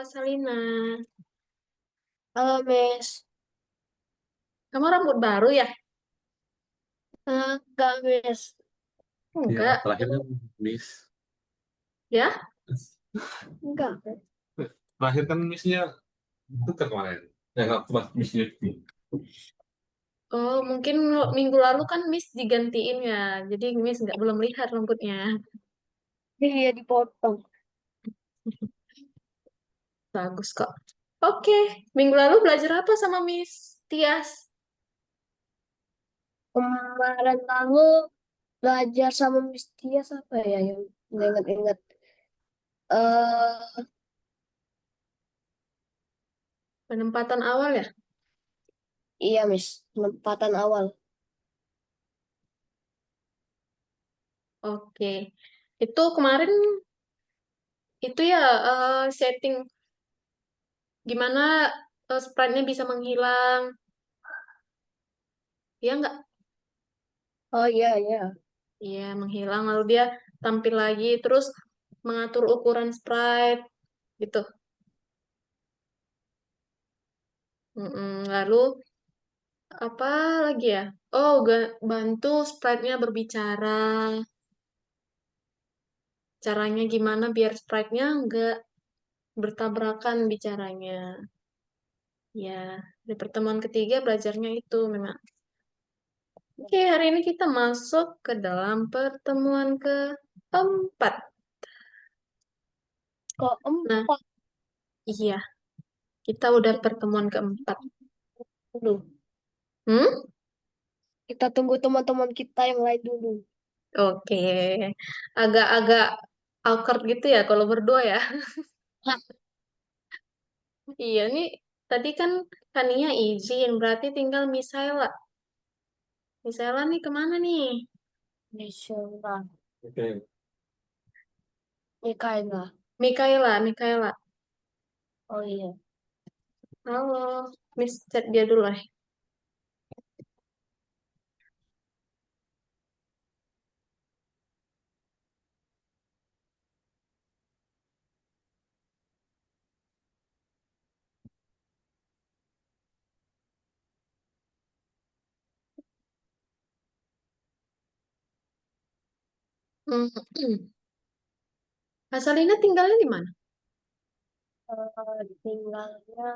Salina. Halo, Miss. Kamu rambut baru ya? Enggak, Miss. Ya, Enggak. terakhir kan Miss. Ya? Enggak. Terakhir kan Missnya itu kemarin. Ya, nggak pas Missnya itu. Oh, mungkin minggu lalu kan Miss digantiin ya. Jadi Miss nggak belum lihat rambutnya. Iya, dipotong. Bagus kok. Oke, minggu lalu belajar apa sama Miss Tias? Kemarin lalu belajar sama Miss Tias apa ya yang nggak ingat-ingat. Eh, Penempatan awal ya? iya, Miss. Penempatan awal. Oke. Itu kemarin itu ya setting gimana sprite-nya bisa menghilang. Ya nggak? Oh, iya, iya. Iya, menghilang lalu dia tampil lagi terus mengatur ukuran sprite gitu. Lalu apa lagi ya? Oh, bantu sprite-nya berbicara. Caranya gimana biar sprite-nya nggak bertabrakan bicaranya. Ya, di pertemuan ketiga belajarnya itu memang. Oke, hari ini kita masuk ke dalam pertemuan keempat. Nah, Keempat iya, kita udah pertemuan keempat. dulu. Hmm? Kita tunggu teman-teman kita yang lain dulu. Oke, agak-agak awkward gitu ya kalau berdua ya. Hah, Iya, nih tadi kan Kania izin, berarti tinggal Misaela. Misaela nih kemana nih? Misalnya. Oke. Mikaela. Mikaela, Mikaela. Oh, iya. Halo, Miss chat dia dulu lah. Hmm. Asalina tinggalnya di mana? Tinggalnya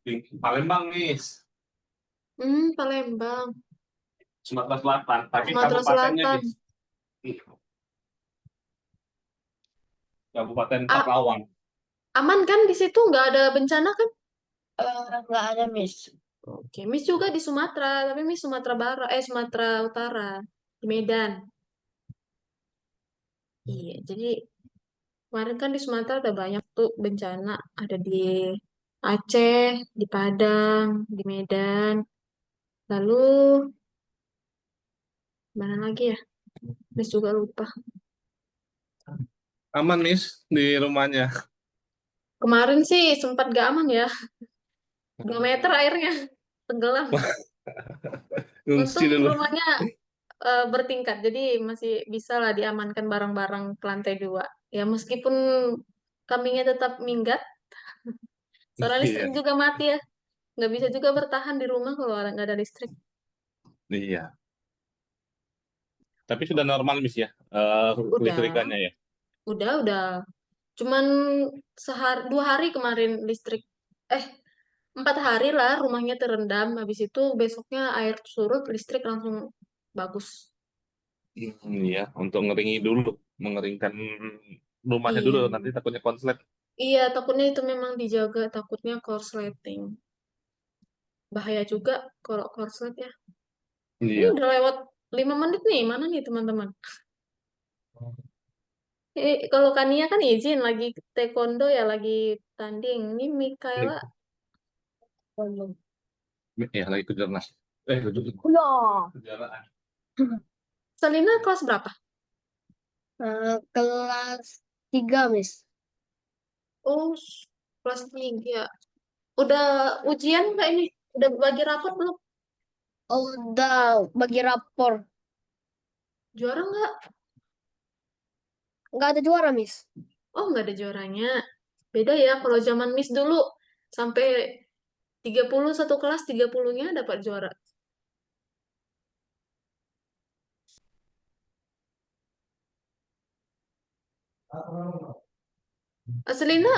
Di Palembang, Miss. Palembang, Sumatera Selatan. Tapi Sumatera kabupatennya, Selatan. Miss. Kabupaten Ah, Karawang. aman kan di situ nggak ada bencana kan? nggak ada, Miss. Oke, Miss juga di Sumatera, tapi Miss Sumatera Barat, Sumatera Utara, di Medan. Iya, jadi kemarin kan di Sumatera ada banyak tuh bencana, ada di Aceh, di Padang, di Medan. Lalu mana lagi ya? Miss juga lupa. Aman, Miss, di rumahnya. Kemarin sih sempat gak aman ya, 2 meter airnya tenggelam. Ngungsi Untung dulu. rumahnya bertingkat, jadi masih bisa lah diamankan barang-barang ke lantai 2. Ya meskipun kambingnya tetap minggat, soalnya listrik Iya. juga mati ya. Nggak bisa juga bertahan di rumah kalau nggak ada listrik. Iya. Tapi sudah normal, Miss ya. Udah, Listrikannya ya. udah. Cuman 2 hari kemarin listrik. Eh, 4 hari lah rumahnya terendam. Habis itu besoknya air surut, listrik langsung bagus. Iya, untuk ngeringi dulu, mengeringkan rumahnya dulu, Iya, nanti takutnya konslet. iya takutnya itu memang dijaga, takutnya korsleting. Bahaya juga kalau korslet ya. Ini Iya. udah lewat 5 menit nih, mana nih teman-teman? Kalau Kania kan izin lagi taekwondo ya, lagi tanding. Ini Ini, Mikaela, Belum. ya lagi kejar. Udah. Kejaraan. Selina kelas berapa? Kelas 3, Miss. Oh, kelas 3. Udah ujian nggak ini? Udah bagi rapot belum? Oh, udah bagi rapor. Juara nggak? nggak ada juara, Miss. Oh, nggak ada juaranya. Beda ya, kalau zaman Miss dulu sampai 30 satu kelas 30-nya dapat juara. Selina,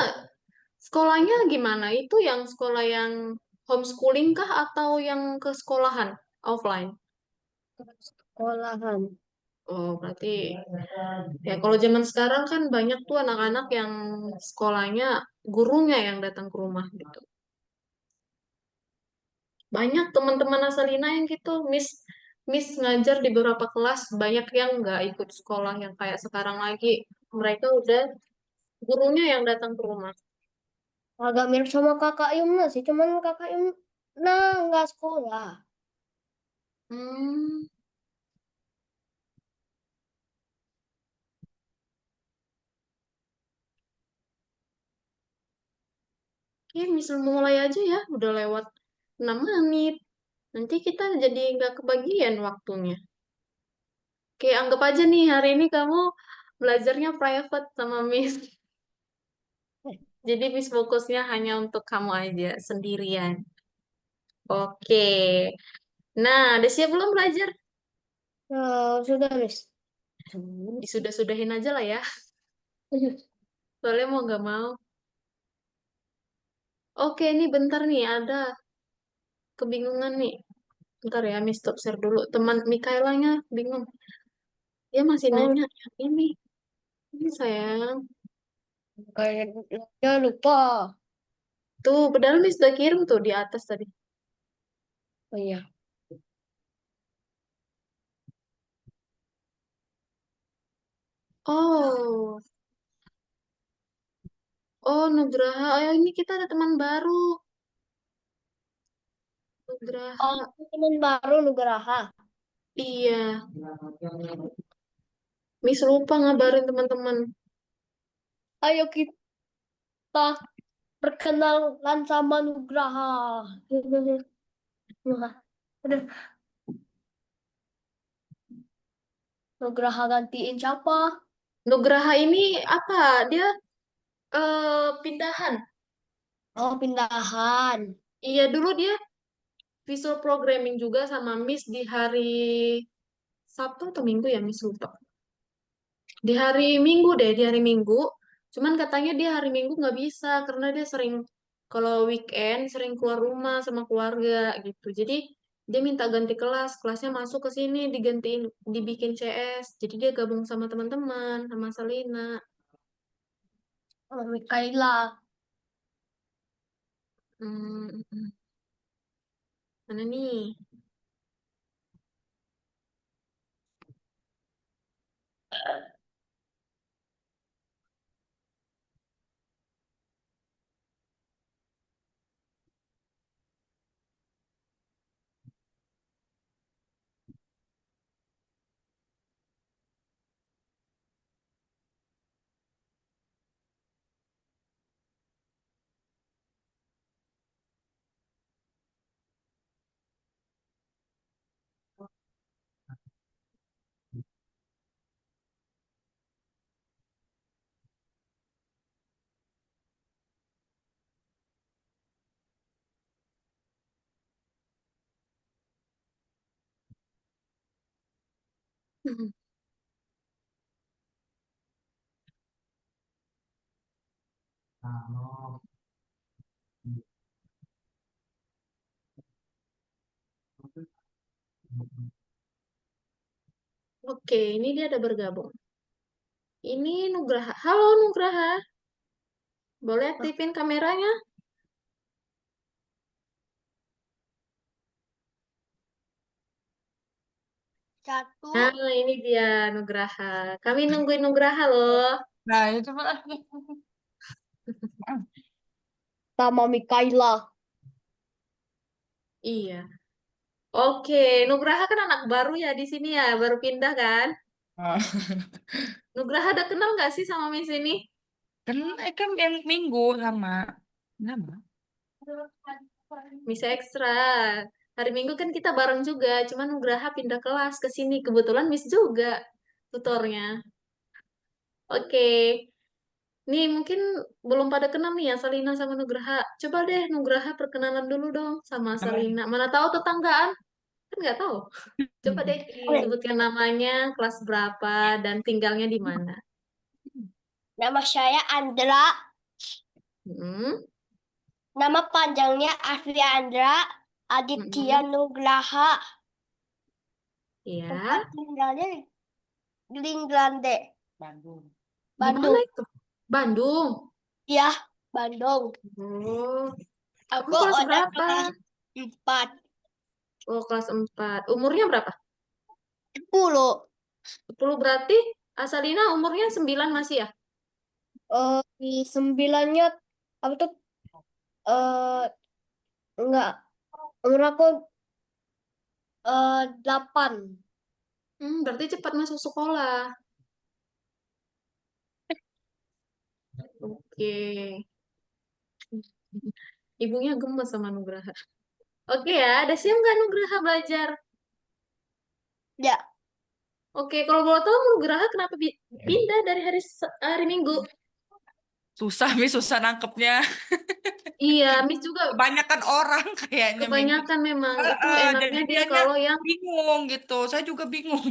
sekolahnya gimana? Itu yang sekolah yang homeschooling kah atau yang ke sekolahan offline? Sekolahan. Oh, berarti ya kalau zaman sekarang kan banyak tuh anak-anak yang sekolahnya gurunya yang datang ke rumah gitu. Banyak teman-teman Asalina yang gitu, Miss Miss ngajar di beberapa kelas, banyak yang nggak ikut sekolah yang kayak sekarang lagi. Mereka udah gurunya yang datang ke rumah. Agak mirip sama kakak Yumna sih, cuman kakak Yumna nggak sekolah. Hmm, oke, Miss mulai aja ya, udah lewat 6 menit. Nanti kita jadi nggak kebagian waktunya. Oke, anggap aja nih hari ini kamu belajarnya private sama Miss. Jadi Miss fokusnya hanya untuk kamu aja, sendirian. Oke. Nah, udah siap belum belajar? Sudah, Miss. Disudah-sudahin aja lah ya. Soalnya mau nggak mau. Oke, ini bentar nih, ada kebingungan nih. Bentar ya, Miss stop share dulu. Teman Mikaelanya bingung. Dia masih Oh, nanya yang ini. Ini sayang. kayaknya lupa. Tuh, padahal Miss udah kirim tuh di atas tadi. Oh iya. Oh, oh Nugraha. Oh, ini kita ada teman baru. Oh, Nugraha. teman baru Nugraha. Iya, Miss lupa ngabarin teman-teman. Ayo kita perkenalan sama Nugraha. Aduh, Nugraha gantiin siapa? Nugraha ini apa? Dia pindahan. Oh, pindahan. Iya, dulu dia visual programming juga sama Miss di hari Sabtu atau Minggu ya, Miss lupa. Di hari Minggu deh, di hari Minggu. Cuman katanya dia hari Minggu nggak bisa karena dia sering kalau weekend sering keluar rumah sama keluarga gitu. Jadi dia minta ganti kelas, kelasnya masuk ke sini digantiin, dibikin CS. Jadi dia gabung sama teman-teman, sama Salina. Oh, Mikaela. Hmm, mana nih? Oke, ini dia ada bergabung. Ini Nugraha. Halo Nugraha, boleh Ah, aktifin kameranya? Nah, satu ini dia Nugraha. Kami nungguin Nugraha loh. Nah, itu Pak. sama Mikaela. Iya. Oke, Nugraha kan anak baru ya di sini ya, baru pindah kan? Ah, Nugraha ada kenal nggak sih sama Miss ini? kan kan yang minggu sama nama. Miss Ekstra. Hari Minggu kan kita bareng juga, cuman Nugraha pindah kelas ke sini. Kebetulan Miss juga tutornya. Oke. Nih mungkin belum pada kenal nih ya Salina sama Nugraha. Coba deh Nugraha perkenalan dulu dong sama Salina. Mana tahu tetanggaan? Kan nggak tahu. Coba deh Oke. sebutkan namanya, kelas berapa, dan tinggalnya di mana. Nama saya Andra. Hmm, Nama panjangnya Afri Andra Aditya hmm, Nugraha. Tempat ya. tinggalnya di Linglande, Bandung. Di mana Bandung. itu? Bandung. Ya, Bandung. Oh, kamu Aku kelas udah berapa? kelas 4. Oh, kelas 4. Umurnya berapa? 10. 10 berarti Asalina umurnya 9 masih ya? Di 9-nya apa tuh? Eh enggak. Umur aku 8. Berarti cepat masuk sekolah. Oke. Ibunya gemes sama Nugraha. Oke ya, ada siap nggak Nugraha belajar? Ya, Oke, kalau boleh tahu Nugraha kenapa pindah dari hari Minggu? Susah, Mi, susah nangkepnya. Iya, Miss juga Kebanyakan orang kayaknya Minggu. kebanyakan memang itu Jadi enaknya dia dianya kalau yang bingung gitu. Saya juga bingung.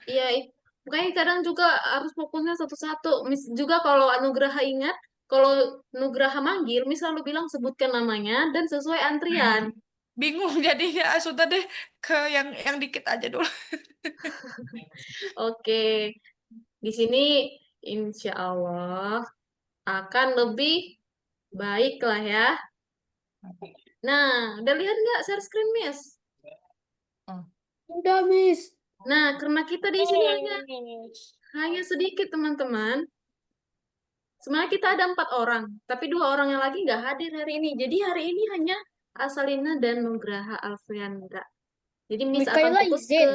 iya makanya kadang juga harus fokusnya satu-satu. Miss juga kalau Nugraha ingat, kalau Nugraha manggil, Miss selalu bilang sebutkan namanya dan sesuai antrian. Bingung jadinya. Sudah deh ke yang dikit aja dulu. Oke, di sini insya Allah akan lebih baik lah ya. Nah, udah lihat nggak share screen, Miss? Oh. udah, Miss. Nah, karena kita di sini hanya sedikit teman-teman. Sebenarnya kita ada 4 orang, tapi 2 orang yang lagi nggak hadir hari ini. Jadi hari ini hanya Asalina dan Nugraha Alfiandra. Jadi Miss akan Mikaela fokus ke izin.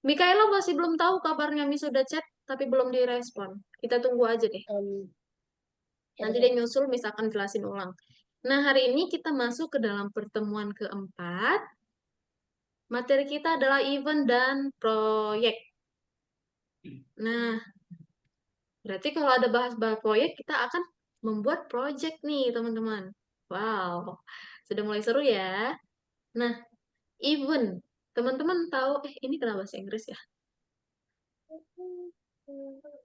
Mikaela masih belum tahu kabarnya Miss sudah chat, tapi belum direspon. Kita tunggu aja deh. Ya, Nanti ya. dia nyusul, Miss akan jelasin ulang. Nah, hari ini kita masuk ke dalam pertemuan keempat. Materi kita adalah event dan proyek. Nah, berarti kalau ada bahas-bahas proyek, kita akan membuat proyek nih, teman-teman. Wow, sudah mulai seru ya. Nah, event. Teman-teman tahu, ini kenapa bahasa Inggris ya?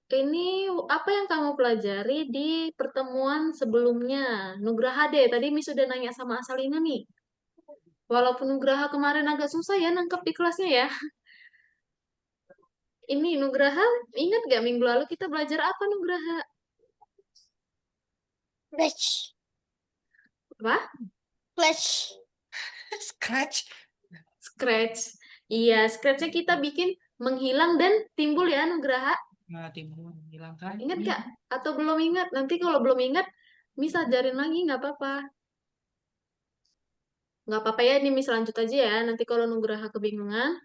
Ini apa yang kamu pelajari di pertemuan sebelumnya? Nugraha deh, tadi Miss sudah nanya sama Asalina nih. Walaupun Nugraha kemarin agak susah ya nangkep di kelasnya ya. Ini Nugraha, ingat gak minggu lalu kita belajar apa Nugraha? Flash. Apa? Flash. Scratch. Scratch. Iya, scratch-nya kita bikin menghilang dan timbul ya Nugraha. Nah, timbul hilangkan. Ingat gak? Atau belum ingat? Nanti kalau belum ingat, Miss ajarin lagi, nggak apa-apa. Nggak apa-apa ya, ini Miss lanjut aja ya. Nanti kalau Nugraha kebingungan,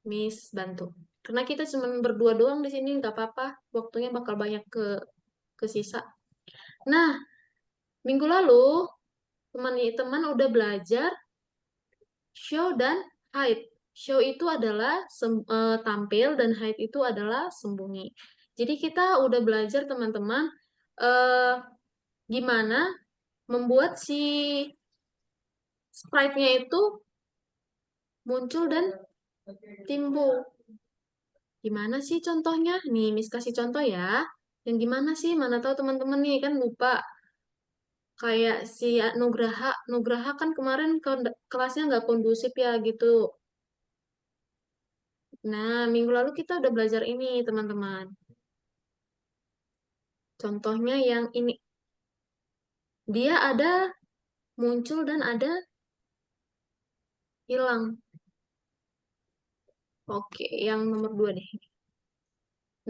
Miss bantu. Karena kita cuma berdua doang di sini, nggak apa-apa. Waktunya bakal banyak ke sisa. Nah, minggu lalu, teman-teman udah belajar show dan hide. Show itu adalah tampil dan hide itu adalah sembunyi. Jadi kita udah belajar teman-teman eh, gimana membuat si sprite-nya itu muncul dan timbul. Gimana sih contohnya? Nih, Miss kasih contoh ya. Yang gimana sih? Mana tahu teman-teman nih kan lupa. Kayak si Nugraha. Nugraha kan kemarin kelasnya nggak kondusif ya gitu. Nah, minggu lalu kita udah belajar ini, teman-teman. Contohnya yang ini. Dia ada muncul dan ada hilang. Oke, yang nomor 2 deh.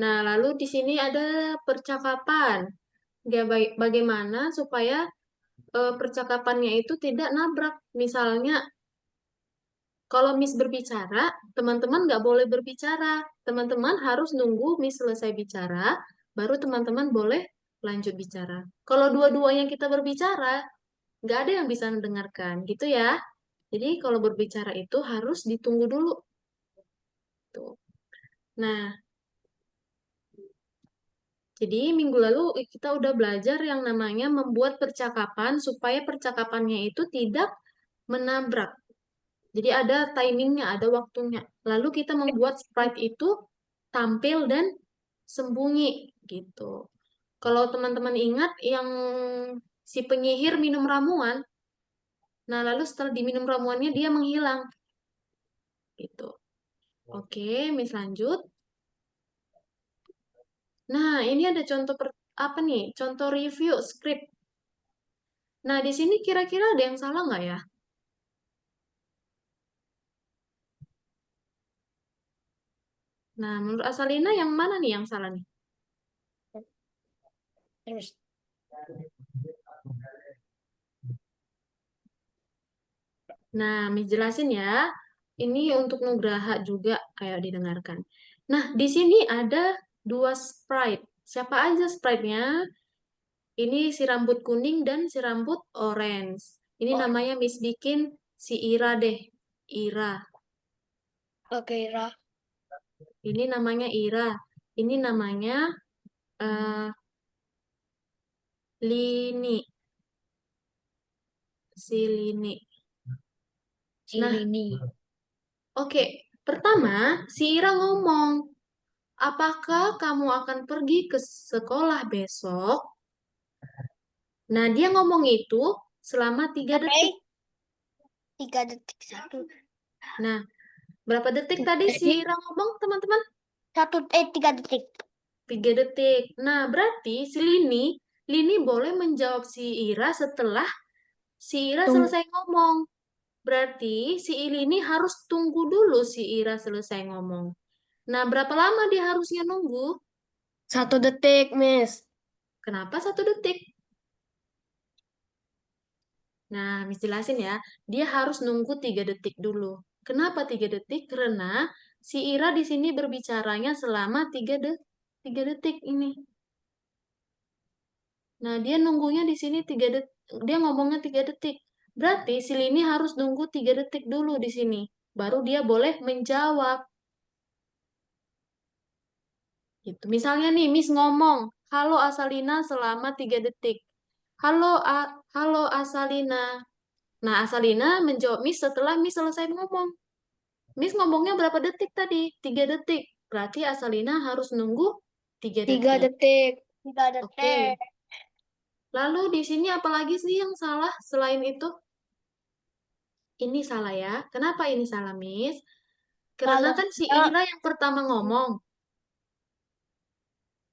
Nah, lalu di sini ada percakapan. Dia bagaimana supaya percakapannya itu tidak nabrak. Misalnya, kalau Miss berbicara, teman-teman nggak boleh berbicara. Teman-teman harus nunggu Miss selesai bicara, baru teman-teman boleh lanjut bicara. Kalau dua-duanya kita berbicara, nggak ada yang bisa mendengarkan, gitu ya. Jadi kalau berbicara itu harus ditunggu dulu. Tuh. Nah, Jadi minggu lalu kita udah belajar yang namanya membuat percakapan supaya percakapannya itu tidak menabrak. Jadi ada timingnya, ada waktunya. Lalu kita membuat sprite itu tampil dan sembunyi gitu. Kalau teman-teman ingat yang si penyihir minum ramuan, nah lalu setelah diminum ramuannya dia menghilang gitu. Oke, Miss lanjut. Nah, ini ada contoh apa nih? Contoh review script. Nah, di sini kira-kira ada yang salah nggak ya? Nah, menurut Asalina yang mana nih yang salah nih? Terus Nah, Miss jelasin ya. Ini untuk Nugraha juga kayak didengarkan. Nah, di sini ada dua sprite. Siapa aja sprite-nya? Ini si rambut kuning dan si rambut orange. Ini oh namanya Miss bikin si Ira deh. Ira. oke Ra. Ini namanya Ira. Ini namanya eh, Lini. Si Lini. Nah, Cilini. oke. Pertama, si Ira ngomong, apakah kamu akan pergi ke sekolah besok? Nah, dia ngomong itu selama 3 detik. 3 detik satu. Nah, berapa detik tadi si Jadi Ira ngomong, teman-teman? 3 detik. 3 detik. Nah, berarti si Lini boleh menjawab si Ira setelah si Ira Tunggu selesai ngomong. Berarti si Lini harus tunggu dulu si Ira selesai ngomong. Nah, berapa lama dia harusnya nunggu? 1 detik, Miss. Kenapa 1 detik? Nah, Miss jelasin ya. Dia harus nunggu 3 detik dulu. Kenapa 3 detik? Karena si Ira di sini berbicaranya selama 3 detik ini. Nah, dia nunggunya di sini 3 detik. Dia ngomongnya 3 detik. Berarti si Lini harus nunggu 3 detik dulu di sini. Baru dia boleh menjawab. Gitu. Misalnya nih, Miss ngomong, halo Asalina selama 3 detik. Halo Asalina. Nah, Asalina menjawab Miss setelah Miss selesai ngomong. Miss ngomongnya berapa detik tadi? 3 detik. Berarti Asalina harus nunggu 3 3 detik. detik. 3 Oke. detik. Lalu di sini apalagi sih yang salah selain itu? Ini salah ya. Kenapa ini salah, Miss? Karena Kalau kan si kita Ira yang pertama ngomong.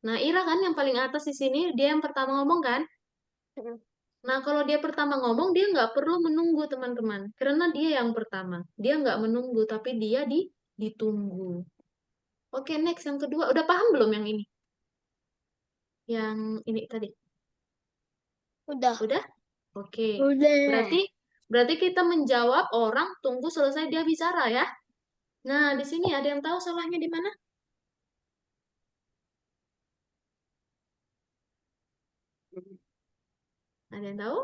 Nah, Ira kan yang paling atas di sini, dia yang pertama ngomong kan? Nah, kalau dia pertama ngomong, dia nggak perlu menunggu, teman-teman. Karena dia yang pertama. Dia nggak menunggu, tapi dia ditunggu. Oke, next. Yang kedua. Udah paham belum yang ini? Yang ini tadi. udah. Udah? Oke. Udah. Berarti kita menjawab orang tunggu selesai dia bicara ya. Nah, di sini ada yang tahu salahnya di mana? Ada yang tahu?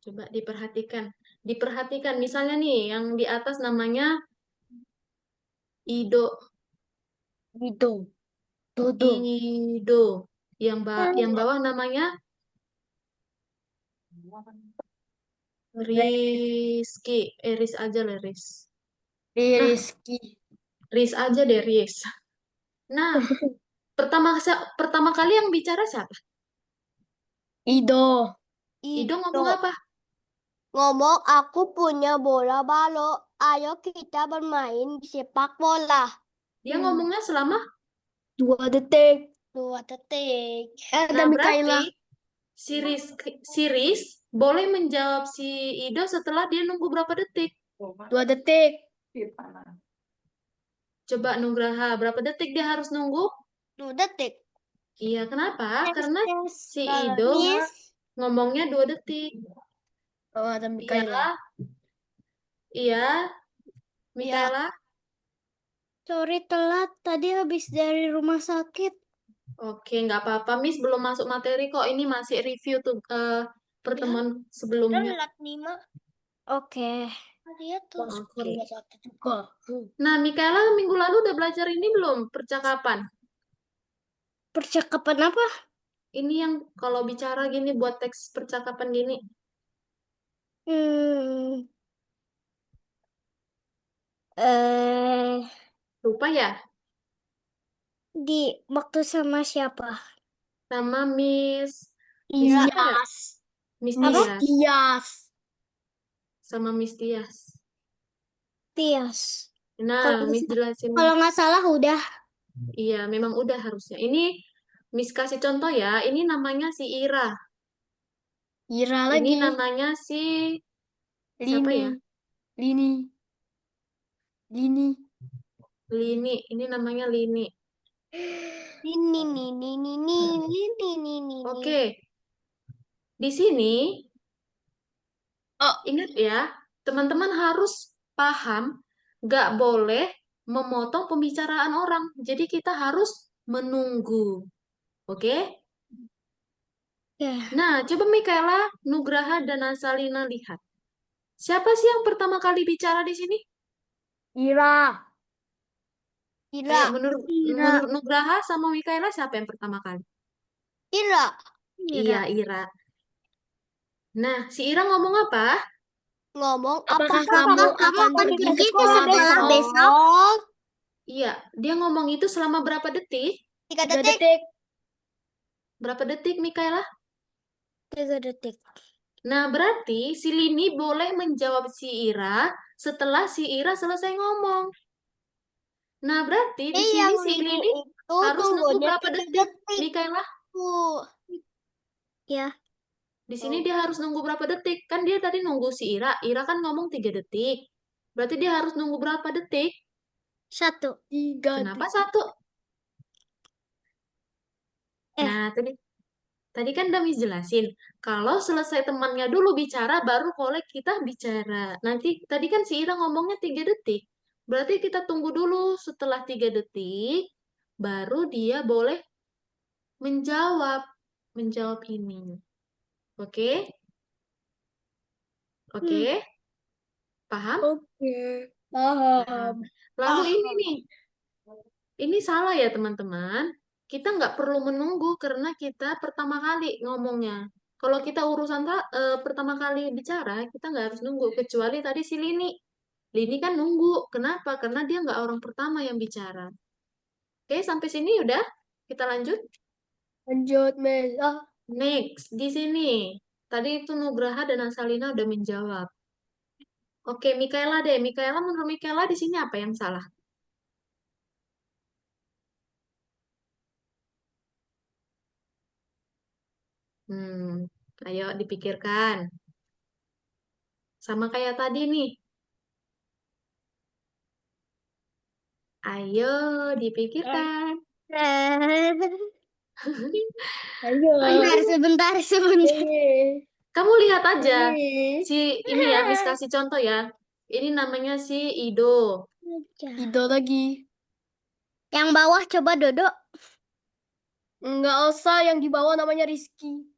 Coba diperhatikan. Diperhatikan. Misalnya nih, yang di atas namanya Ido. Gitu. Dodo. Ido. Yang bawah namanya Rizky. Riz aja lah, Riz. Nah, Rizky. Riz aja deh, Riz. Nah, pertama kali yang bicara siapa? Ido. Ido ngomong apa? Ngomong aku punya bola balok. Ayo kita bermain sepak bola. Dia ngomongnya selama. 2 detik. 2 detik. Ada Nah, Mikaela. berarti si Riz boleh menjawab si Ido setelah dia nunggu berapa detik? 2 detik. Coba Nugraha, berapa detik dia harus nunggu? 2 detik. Iya, kenapa? Karena si Kalau Ido Miss. ngomongnya 2 detik. Oh, ada Iya, Mikaela. iya, Ya, Mikaela. sorry telat. Tadi habis dari rumah sakit. Oke, nggak apa-apa. Miss belum masuk materi kok. Ini masih review tuh pertemuan sebelumnya. Telat 5. Oke. Dia tuh Oke. rumah sakit juga. Nah, Mikaela minggu lalu udah belajar ini belum? Percakapan. Percakapan apa? Ini yang kalau bicara gini buat teks percakapan gini. Hmm, eh, Lupa ya? di waktu sama siapa? Sama Miss Iya. siapa ya? Miss Apa? Tias. Tias. Sama Miss Tias. Tias. Nah, Kalau Miss jelasin. kalau nggak salah udah. Iya, memang udah harusnya. Ini Miss kasih contoh ya. Ini namanya si Ira. Ira Ini lagi. namanya si siapa ya? Lini. Lini. Lini. Ini namanya Lini. Ini. Oke, di sini Oh, ingat ya, teman-teman harus paham, nggak boleh memotong pembicaraan orang. Jadi kita harus menunggu. Oke? ya. Nah, coba Mikaela, Nugraha, dan Asalina lihat. Siapa sih yang pertama kali bicara di sini? Ira. Ayo, Ira. menurut Ira. menurut Nugraha sama Mikaela siapa yang pertama kali? Ira. Iya, Ira. Nah, si Ira ngomong apa? Ngomong, Apakah kamu akan pergi ke pergi ke sekolah sekolah besok? besok? Iya, dia ngomong itu selama berapa detik? 3 detik. Berapa detik, Mikaela? 3 detik. Nah, berarti si Lini boleh menjawab si Ira setelah si Ira selesai ngomong. Nah, berarti di sini Yang si ini Lini itu harus nunggu tunggunya berapa 3 detik, detik. Mikaela? Ya. Di sini dia harus nunggu berapa detik? Kan dia tadi nunggu si Ira. Ira kan ngomong 3 detik. Berarti dia harus nunggu berapa detik? 1. 3 Kenapa detik. 1? Eh, Nah, tadi kan udah Miss jelasin. Kalau selesai temannya dulu bicara, baru boleh kita bicara. Nanti, tadi kan si Ira ngomongnya 3 detik. Berarti kita tunggu dulu setelah 3 detik, baru dia boleh menjawab. Menjawab ini. Oke? Oke? Paham? Oke. Nah, Paham. lalu ini nih. Ini salah ya teman-teman. Kita nggak perlu menunggu karena kita pertama kali ngomongnya. Kalau kita urusan pertama kali bicara, kita nggak harus nunggu. Kecuali tadi si Lini. Lini kan nunggu. Kenapa? Karena dia nggak orang pertama yang bicara. Oke, sampai sini udah. Kita lanjut. Lanjut, Miss. Next, di sini. Tadi itu Nugraha dan Asalina udah menjawab. Oke, Mikaela deh. Mikaela, menurut Mikaela di sini apa yang salah? Ayo dipikirkan. Sama kayak tadi nih. Ayo dipikirkan. Ayo. Sebentar. Kamu lihat aja. Si ini ya, Miss kasih contoh ya. Ini namanya si Ido. Ido lagi. Yang bawah coba Dodo. Enggak usah, yang di bawah namanya Rizky.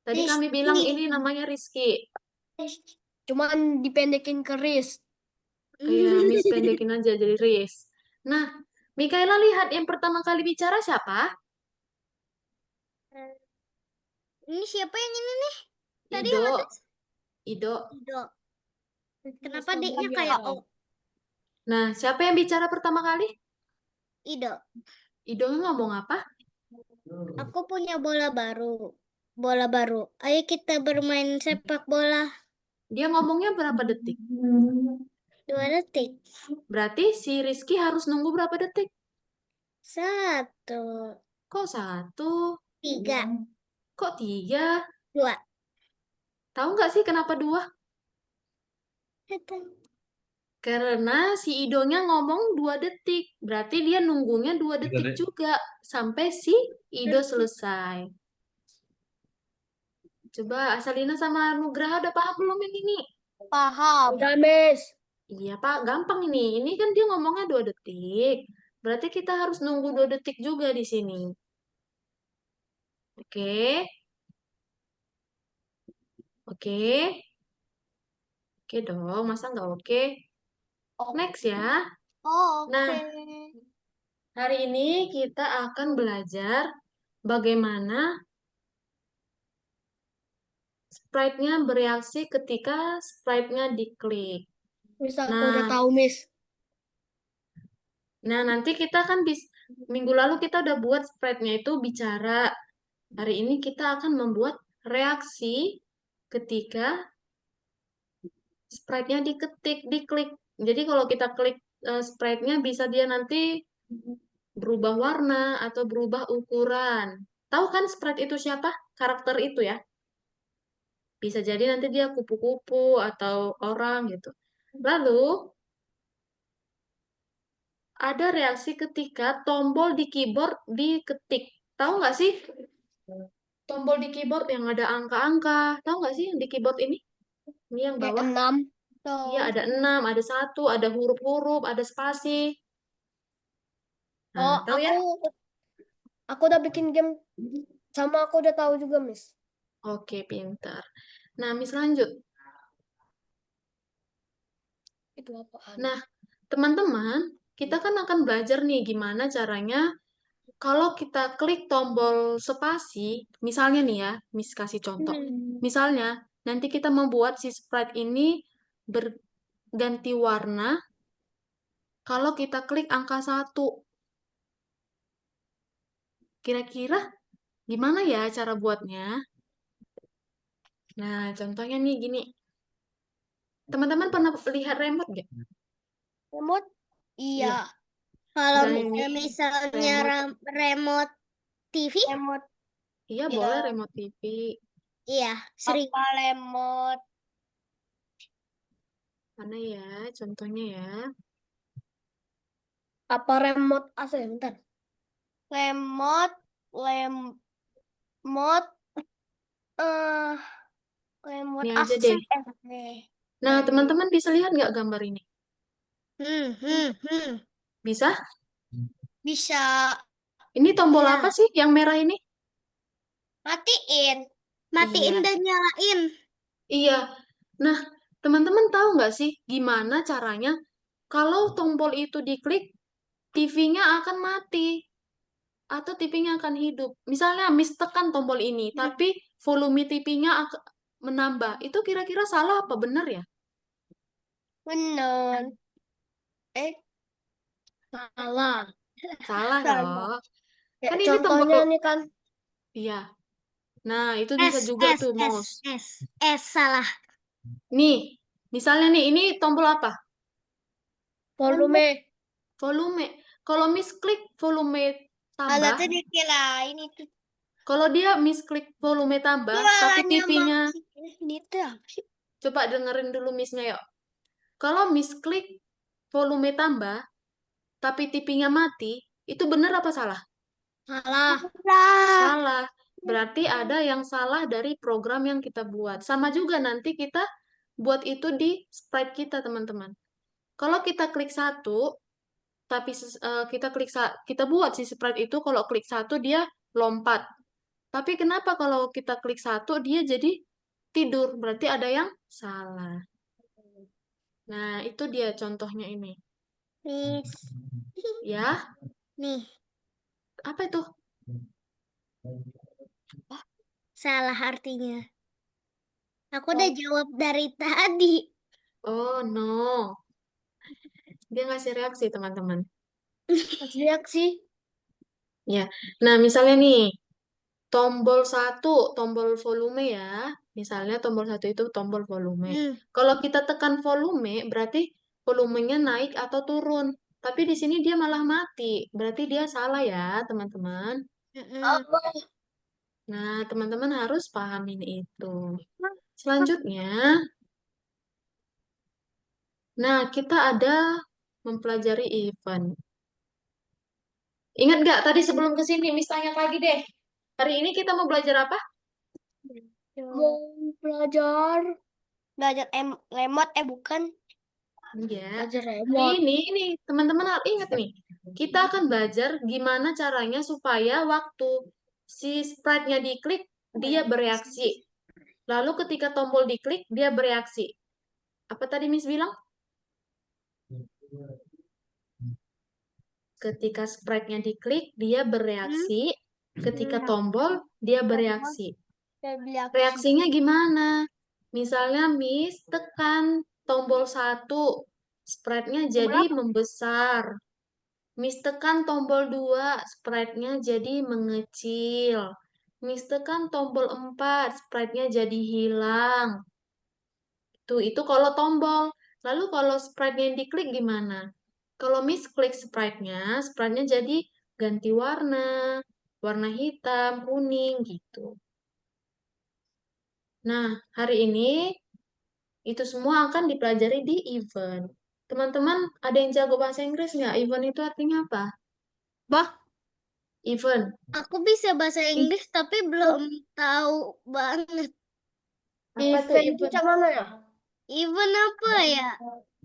Tadi kami bilang ini namanya Rizky. Cuman dipendekin ke Riz. Iya, Miss pendekin aja jadi Riz. Nah, Mikaela lihat yang pertama kali bicara siapa? Ini siapa yang ini nih? Tadi Ido. yang atas? Ido. Ido. Kenapa D-nya kayak O? Nah, siapa yang bicara pertama kali? Ido. Ido ngomong apa? Aku punya bola baru. Bola baru. Ayo kita bermain sepak bola. Dia ngomongnya berapa detik? 2 detik. Berarti si Rizky harus nunggu berapa detik? 1. Kok 1? 3. Kok 3? 2. Tahu nggak sih kenapa 2? Karena si Idonya ngomong 2 detik. Berarti dia nunggunya 2 detik Dek. juga. Sampai si Ido selesai. Coba Asalina sama Nugraha udah paham belum yang ini? Paham. Udah, Miss. Iya Pak, gampang ini. Ini kan dia ngomongnya 2 detik. Berarti kita harus nunggu 2 detik juga di sini. Oke. Oke. Oke dong, masa nggak oke? Next ya. Oh, oke. Nah, hari ini kita akan belajar bagaimana sprite-nya bereaksi ketika sprite-nya diklik. Miss, aku udah Nah, tahu, Miss. nah nanti kita kan minggu lalu kita udah buat sprite-nya itu bicara. Hari ini kita akan membuat reaksi ketika sprite-nya diklik. Jadi kalau kita klik sprite-nya bisa dia nanti berubah warna atau berubah ukuran. Tahu kan sprite itu siapa? Karakter itu ya. Bisa jadi nanti dia kupu-kupu atau orang gitu. Lalu ada reaksi ketika tombol di keyboard diketik. Tahu nggak sih? Tombol di keyboard yang ada angka-angka. Tahu nggak sih yang di keyboard ini? Ini yang bawah. 6. Iya, ada 6, ada 1, ada huruf-huruf, ada spasi. Nah, Oh, tahu ya? aku udah bikin game sama aku udah tahu juga, Miss. Oke, pintar. Nah, Miss lanjut. Itu apaan? Nah, teman-teman, kita kan akan belajar nih gimana caranya kalau kita klik tombol spasi, misalnya nih ya, Miss kasih contoh. Misalnya, nanti kita membuat si sprite ini berganti warna kalau kita klik angka 1. Kira-kira gimana ya cara buatnya? Nah, contohnya nih gini. Teman-teman pernah lihat remote nggak? Remote? Iya. Iya. Kalau Misalnya misalnya remote. remote TV? Remote. Iya, Ya. boleh remote TV. Iya, sering. Apa remote? Mana ya contohnya ya? Apa remote AC? Bentar. Remote, remote, eh, remote Ini aja AC. deh. Nah, teman-teman bisa lihat nggak gambar ini? Bisa? Bisa. Ini tombol Iya. apa sih yang merah ini? Matiin. Iya. Dan nyalain. Iya. Nah, teman-teman tahu nggak sih gimana caranya kalau tombol itu diklik, TV-nya akan mati atau TV-nya akan hidup. Misalnya Miss tekan tombol ini, tapi volume TV-nya menambah. Itu kira-kira salah apa benar ya? Benar. Salah. Salah dong. Ya, Kan ini contohnya tombol. nih kan. Iya. Nah, itu bisa juga tuh mouse. Salah. Nih, misalnya nih, ini tombol apa? Volume. Volume. Kalau Miss klik volume tambah, Alatnya dikirain itu. kalau dia Miss klik volume tambah, tapi TV-nya, Ini tuh apa sih? coba dengerin dulu Miss-nya yuk. Kalau Miss klik volume tambah, tapi TV-nya mati, itu benar apa salah? Salah. Salah. Berarti ada yang salah dari program yang kita buat. Sama juga nanti kita buat itu di sprite kita, teman-teman. Kalau kita klik satu, tapi kita buat si sprite itu kalau klik satu dia lompat. Tapi kenapa kalau kita klik satu dia jadi tidur? Berarti ada yang salah. Nah, itu dia contohnya ini. Miss. Ya, Nih, apa itu? salah artinya. Aku Oh. udah jawab dari tadi. Oh, no. Dia ngasih reaksi, teman-teman. Reaksi. Ya. Nah, misalnya nih, tombol 1, tombol volume ya. Misalnya tombol 1 itu tombol volume. Kalau kita tekan volume, berarti volumenya naik atau turun. Tapi di sini dia malah mati. Berarti dia salah ya, teman-teman. Nah, teman-teman harus pahamin itu. Selanjutnya, nah kita ada mempelajari event. Ingat nggak tadi sebelum ke sini, Miss tanya lagi deh. Hari ini kita mau belajar apa? Mau belajar remote bukan? Iya. Belajar Hari remote. ini teman-teman harus ingat nih. Kita akan belajar gimana caranya supaya waktu si sprite-nya diklik, dia bereaksi. Lalu ketika tombol diklik, dia bereaksi. Apa tadi Miss bilang? Ketika sprite-nya diklik, dia bereaksi. Ketika tombol, dia bereaksi. Reaksi. Reaksinya gimana? Misalnya Miss tekan tombol 1, sprite-nya jadi membesar. Miss tekan tombol 2, sprite-nya jadi mengecil. Miss tekan tombol 4, sprite-nya jadi hilang. Itu kalau tombol. Lalu kalau sprite-nya yang diklik gimana? Kalau Miss klik sprite-nya jadi ganti warna. Warna hitam, kuning, gitu. Nah, hari ini itu semua akan dipelajari di event. Teman-teman, ada yang jago bahasa Inggris nggak? Event itu artinya apa? Bah, Event. aku bisa bahasa Inggris tapi belum tahu banget. Apa tuh event? Mana ya? Event apa ya?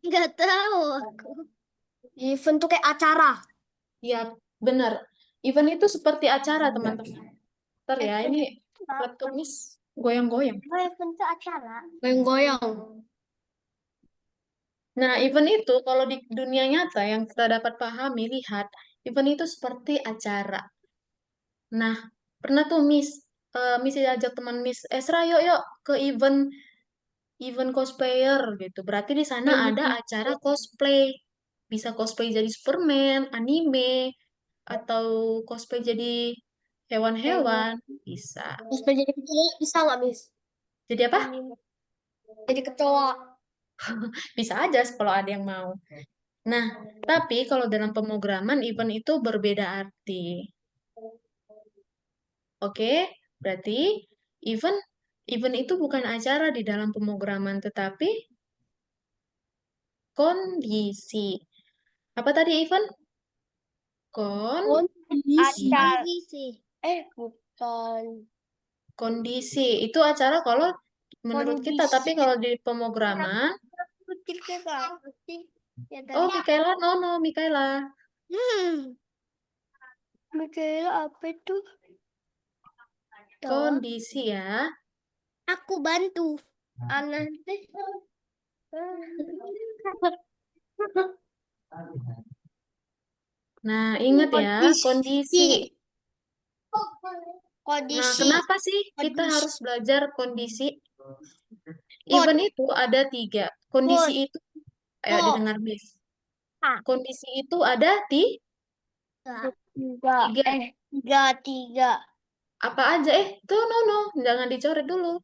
Nggak tahu aku. Event tuh kayak acara. Ya, benar. Event itu seperti acara, teman-teman. Ntar ya, ini laptop Miss goyang-goyang. Event tuh acara. Goyang-goyang. Nah, event itu kalau di dunia nyata yang kita dapat pahami, lihat, event itu seperti acara. Nah, pernah tuh Miss ajak teman Miss, Esra yuk ke event cosplayer gitu. Berarti di sana ada acara cosplay. Bisa cosplay jadi Superman, anime, atau cosplay jadi hewan-hewan. Bisa. Bisa jadi ketua bisa nggak, Miss? Jadi apa? Jadi ketua. Bisa aja kalau ada yang mau. Nah, tapi kalau dalam pemrograman event itu berbeda arti. Oke, berarti event event itu bukan acara di dalam pemrograman, tetapi kondisi. Apa tadi event? Kondisi. Kondisi. Bukan. Kondisi. Itu acara kalau menurut kita, tapi kalau di pemrograman, Kecil kayak apa sih? Ya oh tadi. Mikaela, no, Mikaela. Mikir apa itu? Kondisi ya. Aku bantu. Anak teh. Nah, ingat ya, kondisi. Nah, Kondisi. kenapa sih kita Kondisi. harus belajar kondisi? Event itu ada 3. Kondisi itu, ayo didengar, Miss. Kondisi itu ada Tiga. tiga. Tiga. Apa aja? Tuh, no. Jangan dicoret dulu.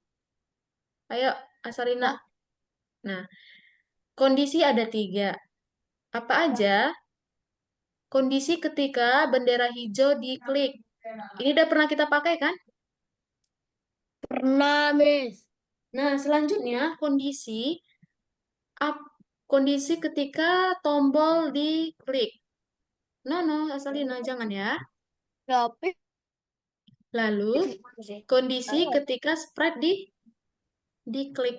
Ayo, Asalina. Nah, kondisi ada 3. Apa aja? Kondisi ketika bendera hijau diklik. Ini udah pernah kita pakai kan? Pernah, Miss. Nah, selanjutnya kondisi ketika tombol diklik. No, Asalina, jangan ya. Tapi Lalu, kondisi ketika sprite diklik.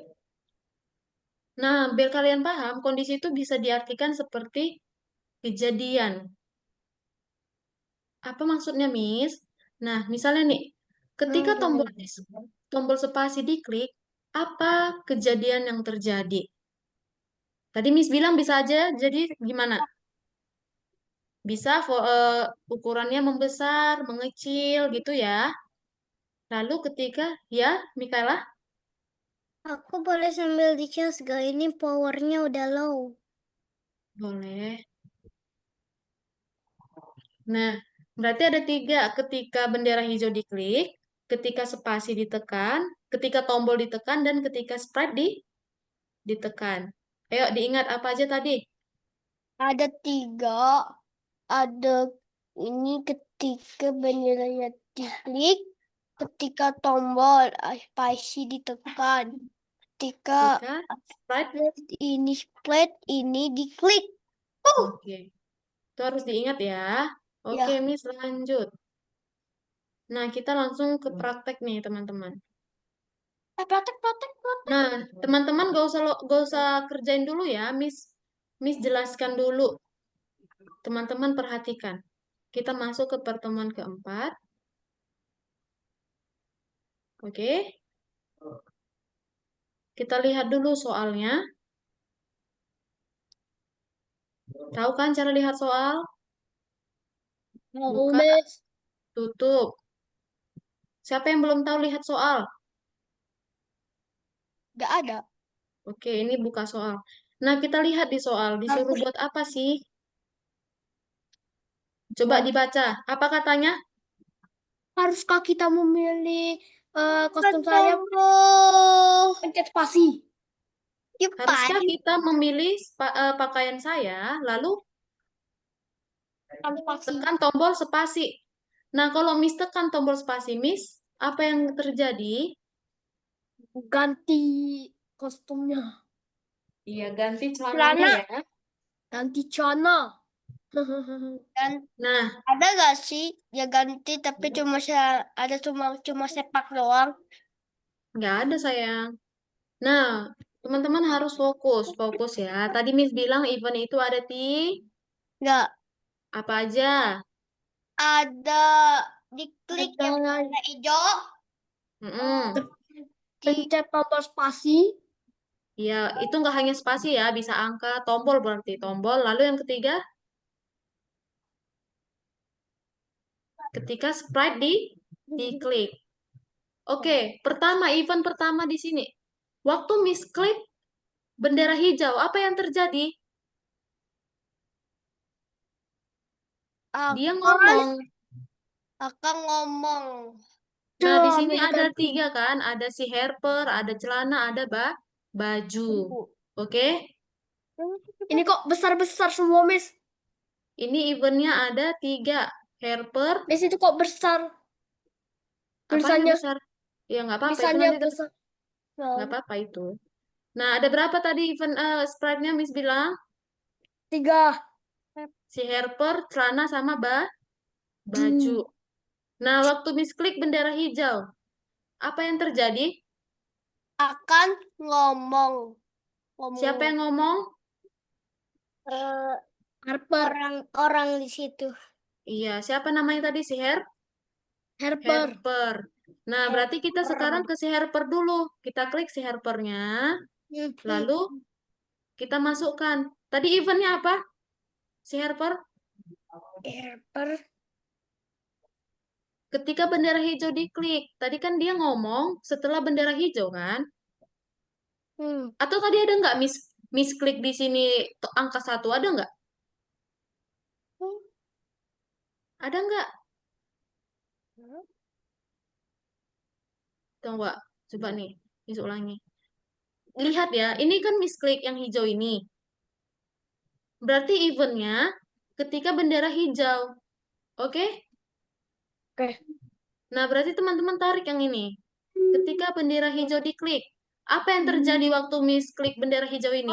Nah, biar kalian paham, kondisi itu bisa diartikan seperti kejadian. Apa maksudnya, Miss? Nah, misalnya nih, ketika tombol spasi diklik, apa kejadian yang terjadi? Tadi Miss bilang bisa aja, jadi gimana? Bisa ukurannya membesar, mengecil gitu ya. Lalu ketika, ya, Mikaela, aku boleh sambil dicas gak? Ini powernya udah low. boleh. Nah, berarti ada 3. Ketika bendera hijau diklik, ketika spasi ditekan, ketika tombol ditekan, dan ketika sprite ditekan. Ayo diingat apa aja tadi? Ada 3. Ada ini ketika benderanya diklik, ketika tombol spicy ditekan, ketika Ketika sprite, ini split ini diklik. oke. Itu harus diingat ya. Oke, Ya. Miss, lanjut. Nah, kita langsung ke praktek nih, teman-teman. Praktek. Nah, teman-teman gak usah kerjain dulu ya, Miss jelaskan dulu. Teman-teman perhatikan. Kita masuk ke pertemuan keempat. Oke. Kita lihat dulu soalnya. Tahu kan cara lihat soal? Buka, tutup. Siapa yang belum tahu lihat soal? Nggak ada. Oke, ini buka soal. Nah, kita lihat di soal. Disuruh buat apa sih? Coba dibaca. Apa katanya? Haruskah kita memilih kostum saya? Pencet spasi. Haruskah kita memilih pakaian saya, lalu Spasi. tekan tombol spasi. Nah, kalau Miss tekan tombol spasi, Miss, apa yang terjadi? Ganti kostumnya. Iya, ganti celananya Celana. ya. Ganti celana. Dan Nah, ada gak sih ya ganti tapi ada cuma sepak doang? nggak ada sayang. Nah, teman-teman harus fokus ya. Tadi Miss bilang event itu ada Nggak apa aja? ada diklik yang warna hijau, Mm-mm. pencet tombol spasi. Iya, itu nggak hanya spasi ya, bisa angka, tombol berarti tombol. Lalu yang ketiga, ketika sprite diklik. Oke, event pertama di sini. Waktu Miss klik bendera hijau, apa yang terjadi? Dia ngomong. Akan ngomong. Nah, di sini ada 3 kan, ada si helper, ada celana, ada baju. Oke, Ini kok besar-besar semua, Miss? ini eventnya ada 3 helper. Miss itu kok besar? Apanya Tulisannya besar? Ya nggak apa-apa, itu tulisannya nanti besar. nggak apa-apa itu. Nah, ada berapa tadi event sprite-nya Miss bilang? 3. Si helper, celana, sama baju. Nah, waktu Miss klik bendera hijau, apa yang terjadi? Akan ngomong. Siapa yang ngomong? Orang-orang di situ. Iya, siapa namanya tadi? Si helper. Nah, berarti kita sekarang ke si helper dulu. Kita klik si helpernya, lalu kita masukkan. Tadi eventnya apa? Si helper? Helper. Ketika bendera hijau diklik. Tadi kan dia ngomong setelah bendera hijau kan? Atau tadi ada nggak miss klik di sini angka 1? Ada nggak? Ada nggak? Coba, coba nih, miss ulangi. Lihat ya, ini kan miss klik yang hijau ini. Berarti eventnya ketika bendera hijau. Oke? Oke. Nah, berarti teman-teman tarik yang ini. Ketika bendera hijau diklik. Apa yang terjadi waktu miss klik bendera hijau ini?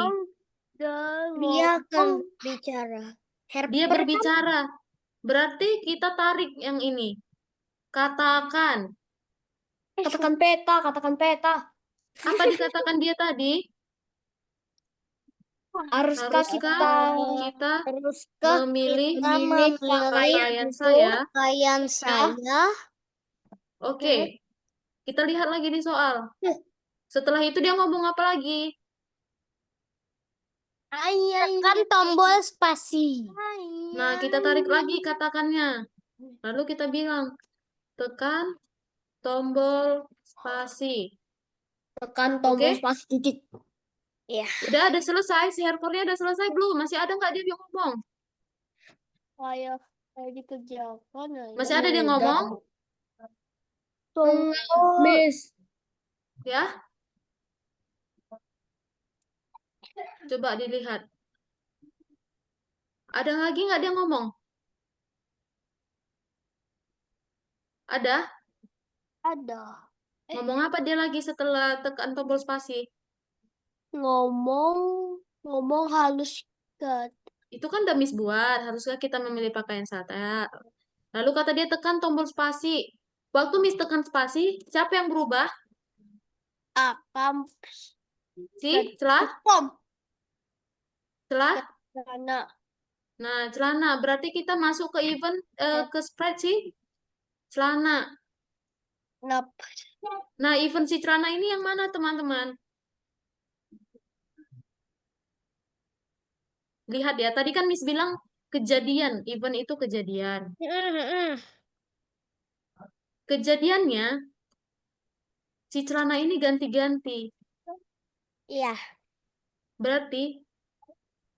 Dia akan bicara. Dia berbicara. Berarti kita tarik yang ini. Katakan. Katakan peta, katakan peta. Apa dikatakan dia tadi? Haruskah kita memilih pakaian saya? pakaian saya? Oke, kita lihat lagi di soal. Setelah itu dia ngomong apa lagi? Tekan tombol spasi. Nah, kita tarik lagi katakannya. Lalu kita bilang, tekan tombol spasi. Tekan tombol Oke? spasi titik. Ya. Udah ada selesai, si helpernya udah selesai belum? Masih ada nggak dia ngomong? Kayak dikerjakan ya. Masih ada dia ngomong? Miss. Ya? Coba dilihat. Ada lagi nggak dia ngomong? Ada? Ada. Ngomong apa dia lagi setelah tekan tombol spasi? Ngomong halus ke Itu kan udah Miss buat, haruskah kita memilih pakaian saya? Lalu kata dia tekan tombol spasi. Waktu Miss tekan spasi, siapa yang berubah? akam Celah? pom. Celah? Celana. Nah, celana. Berarti kita masuk ke event, ke spread sih? Celana. Nah, event si celana ini yang mana, teman-teman? Lihat ya, tadi kan Miss bilang kejadian. Event itu kejadian. kejadiannya si celana ini ganti-ganti. Iya. Berarti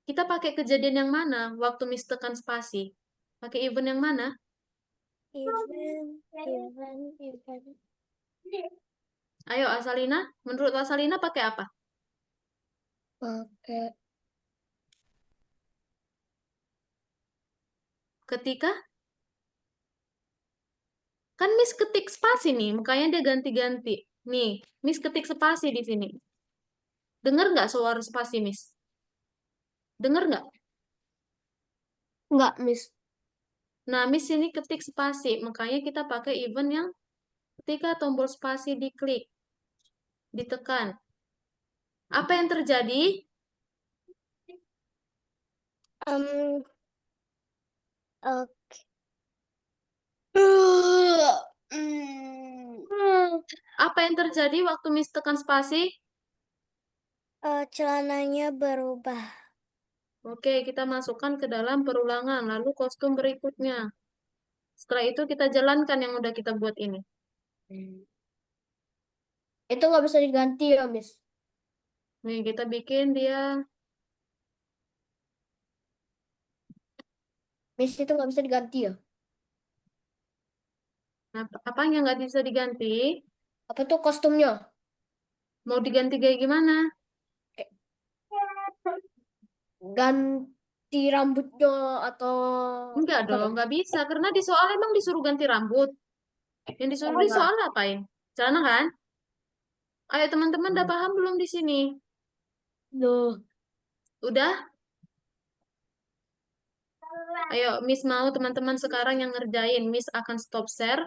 kita pakai kejadian yang mana waktu Miss tekan spasi? Pakai event yang mana? Event. Ayo Asalina, menurut Asalina pakai apa? Pakai Ketika kan Miss ketik spasi nih, makanya dia ganti-ganti. Nih, Miss ketik spasi di sini. Dengar nggak suara spasi, Miss? Dengar nggak? enggak, Miss. Nah, Miss ini ketik spasi, makanya kita pakai event yang ketika tombol spasi diklik, ditekan. Apa yang terjadi? Oke. Apa yang terjadi waktu Miss tekan spasi? Celananya berubah. Oke, kita masukkan ke dalam perulangan, lalu kostum berikutnya. Setelah itu kita jalankan yang udah kita buat ini. Itu nggak bisa diganti ya, Miss? Nih, kita bikin dia. Miss itu nggak bisa diganti ya? Apa yang nggak bisa diganti? Apa tuh kostumnya? Mau diganti kayak gimana? Ganti rambutnya atau Enggak apa dong, tuh? nggak bisa. Karena di soal emang disuruh ganti rambut. Yang disuruh Oh, di enggak. soal apain? Celana kan? Ayo teman-teman udah paham belum di sini? Duh. Udah? Ayo, Miss mau teman-teman sekarang yang ngerjain. Miss akan stop share.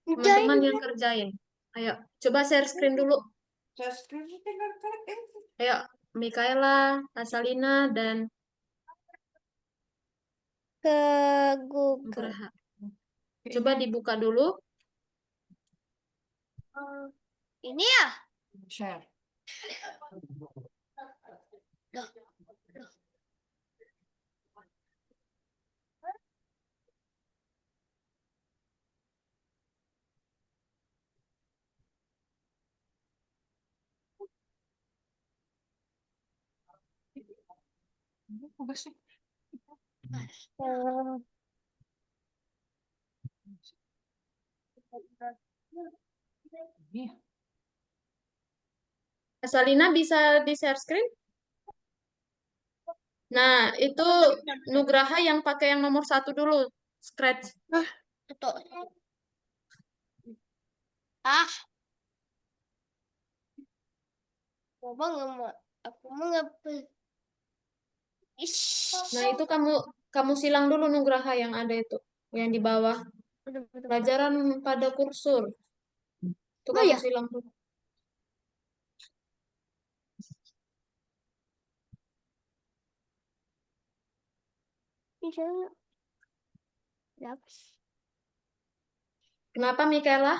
Teman-teman yang kerjain. Ayo, coba share screen dulu. Ayo, Mikaela, Asalina, dan Ke Google. Nugraha. Coba dibuka dulu. Ini ya? Share. Apa sih? Iya. Asalina bisa di share screen? Nah, itu Nugraha yang pakai yang nomor 1 dulu. Scratch. Tuh. Ah, Mama nggak mau. Aku mau nggak. Nah, itu kamu silang dulu Nugraha yang ada itu. Yang di bawah. Pelajaran pada kursor. Itu Oh kamu ya, silang dulu. misalnya. Kenapa, Mikaela?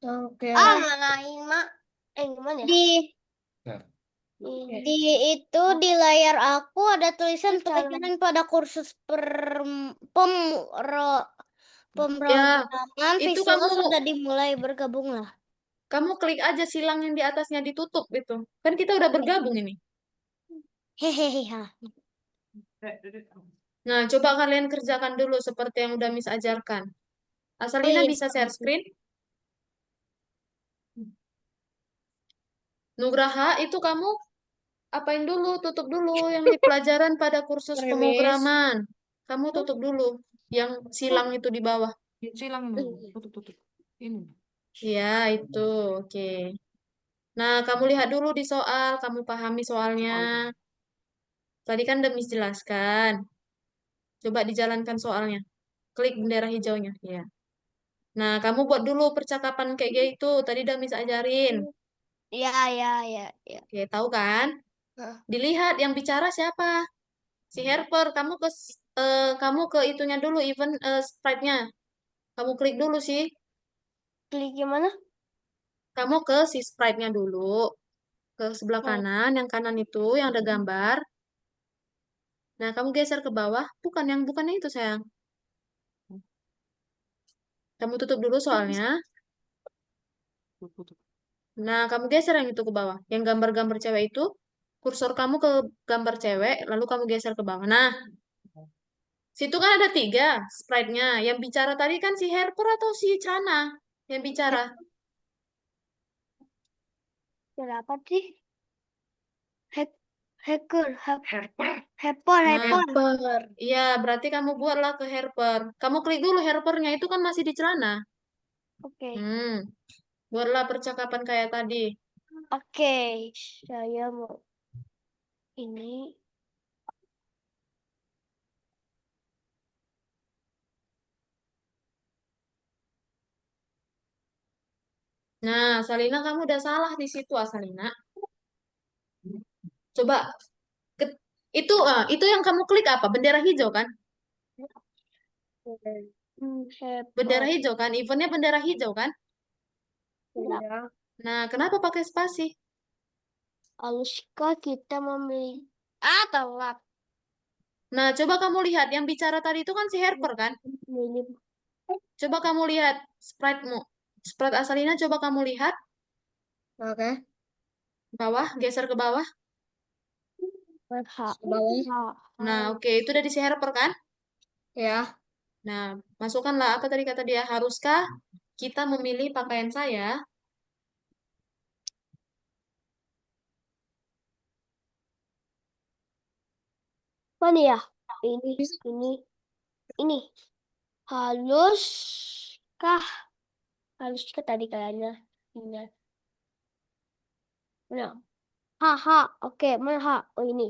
Oke. Mana Ima? Gimana ya? Nah, Di itu di layar aku ada tulisan pelajaran pada kursus pemrograman itu visual kamu- sudah dimulai, bergabunglah. Kamu klik aja silang yang di atasnya ditutup itu. Kan kita udah bergabung ini. Hehehe. Nah, coba kalian kerjakan dulu seperti yang udah Miss ajarkan. Asalina iya, bisa share screen? Nugraha, itu kamu apain dulu? Tutup dulu yang di pelajaran pada kursus Sorry, Miss. pemrograman. Kamu tutup dulu yang silang itu di bawah. Silang dulu. Tutup. Ini. Ya, itu. Oke. Nah, kamu lihat dulu di soal. Kamu pahami soalnya. Tadi kan udah Miss jelaskan. Coba dijalankan soalnya. Klik bendera hijaunya. Ya. Nah, kamu buat dulu percakapan kayak gitu. Tadi udah Miss ajarin. Ya, ya, ya, ya. Oke, tahu kan? Hah. Dilihat yang bicara siapa? Si Harper. Kamu ke itunya dulu, event sprite-nya. Kamu klik dulu sih. Klik gimana? Kamu ke si sprite-nya dulu. Ke sebelah kanan, yang kanan itu yang ada gambar. Nah, kamu geser ke bawah. Bukan yang itu, sayang. Kamu tutup dulu soalnya. Nah, kamu geser yang itu ke bawah. Yang gambar-gambar cewek itu, kursor kamu ke gambar cewek, lalu kamu geser ke bawah. Nah, situ kan ada 3 sprite-nya. Yang bicara tadi kan si Harper atau si Chana yang bicara. Berapa sih? Hacker, Helper. hacker, Nah, hacker. iya, berarti kamu buatlah ke Harper. Kamu klik dulu Harpernya, itu kan masih di celana. Oke. Buatlah percakapan kayak tadi. Oke, saya mau ini. Nah, Salina kamu udah salah di situ, Salina. Coba ke- itu yang kamu klik apa? Bendera hijau kan? Bendera Hacker. hijau kan? Eventnya bendera hijau kan? Ya. Nah, kenapa pakai spasi? Haruskah kita memilih? Telat. Nah, coba kamu lihat yang bicara tadi itu kan si Harper kan? Milih. Coba kamu lihat sprite-mu. Sprite Asalina coba kamu lihat Oke. bawah, geser ke bawah. Bawah. Nah, oke, itu udah di si Harper kan? Ya. Nah, masukkanlah apa tadi kata dia? Haruskah kita memilih pakaian saya? Mana ya? Ini, ini. Haluskah? Haluskah tadi kayaknya. Ini. Mana? Haha. Oke, mana ha? Oh ini.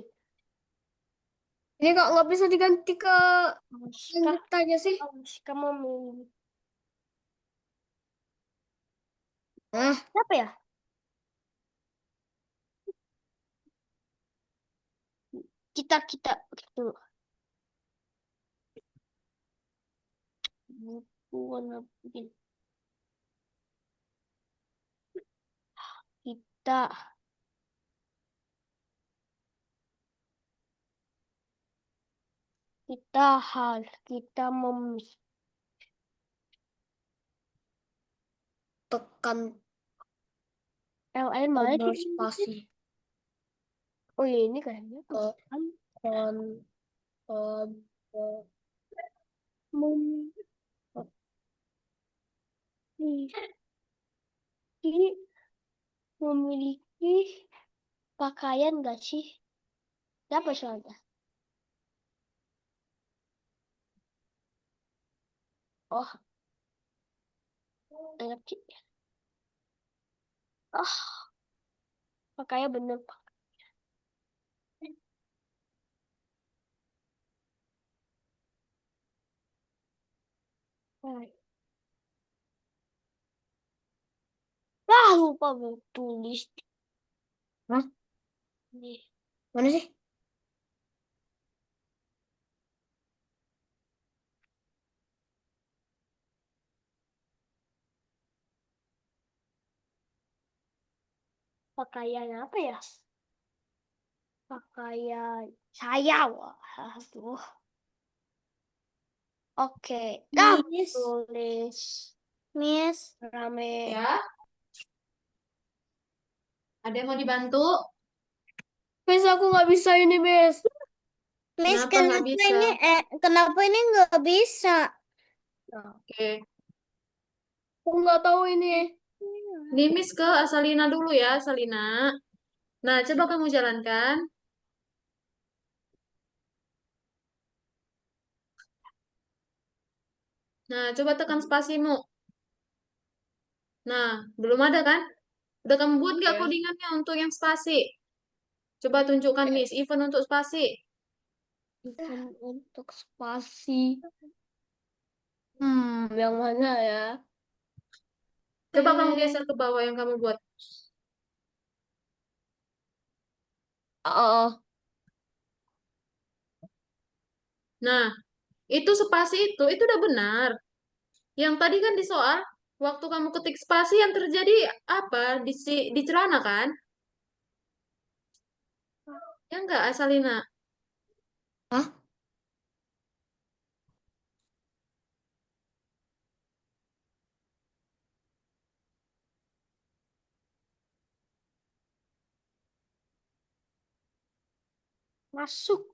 Ini kok nggak bisa diganti ke Haluskah? tanya sih? Haluskah memilih? Ah, Siapa ya? Kita gitu. Buku warna putih. Kita kita tekan LN mana tombol sih? spasi. Oh iya ini kayaknya Oh. kan Kon, kon, mem ini memiliki pakaian gak sih? Siapa soalnya? Oh, enak sih. Oh, pakaian bener. Lupa gue tulis. Hah? Nih, Mana sih? pakaian apa ya? Pakaian saya. Wah, aduh. Oke, Miss, tulis Miss. rame. Ya, ada yang mau dibantu? Miss, aku nggak bisa ini, Miss. Miss, Kenapa nggak bisa? Kenapa ini nggak bisa? Oke. Aku nggak tahu ini. Nih, Miss ke Asalina dulu ya, Asalina. Nah, coba kamu jalankan. Nah, coba tekan spasimu. Nah, belum ada kan? Udah kamu buat nggak Ya. codingannya untuk yang spasi? Coba tunjukkan, Miss, event untuk spasi. Event untuk spasi. Yang mana ya? Coba kamu geser ke bawah yang kamu buat. Oh, Nah, itu spasi itu udah benar. Yang tadi kan di soal, waktu kamu ketik spasi yang terjadi apa? Di celana kan? Ya enggak, Asalina? Hah? Masuk.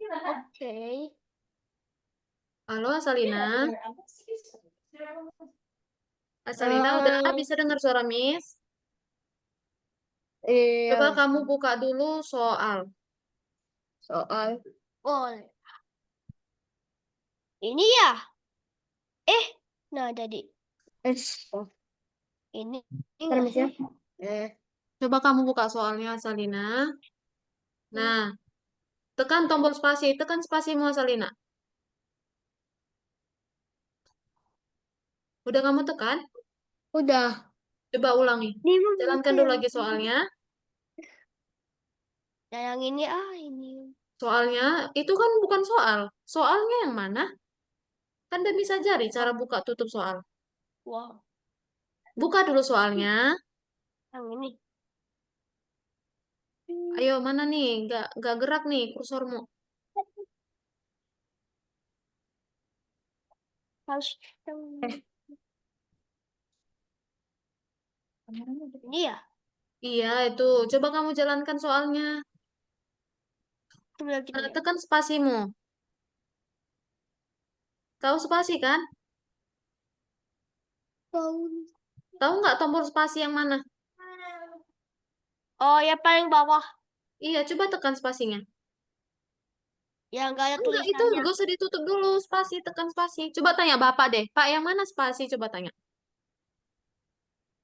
Oke. Halo, Asalina. Asalina, udah bisa dengar suara Miss? Iya. Coba kamu buka dulu soal. Soal. Boleh. Ini ya? Nah jadi Oh, ini ntar nggak Miss ya. sih? Coba kamu buka soalnya, Asalina. Nah, tekan tombol spasi. Tekan spasimu, Asalina. Udah kamu tekan? Udah. Coba ulangi. Ini mah Jalankan apa dulu ya? lagi soalnya. Nah, yang ini ini. Soalnya, itu kan bukan soal. Soalnya yang mana? Kan udah bisa jari cara buka tutup soal. Wow, Buka dulu soalnya. yang ini. Ayo, mana nih? Nggak gerak nih kursormu. Harus Eh. ini ya? Iya, itu. Coba kamu jalankan soalnya. Coba lagi ya. Tekan spasimu. Tahu spasi kan? Tahu nggak tombol spasi yang mana? Oh, ya paling bawah. Iya, coba tekan spasinya. Yang nggak ada Enggak, itu tulisannya. gak usah ditutup dulu. Spasi, tekan spasi. Coba tanya Bapak deh. Pak, yang mana spasi? Coba tanya.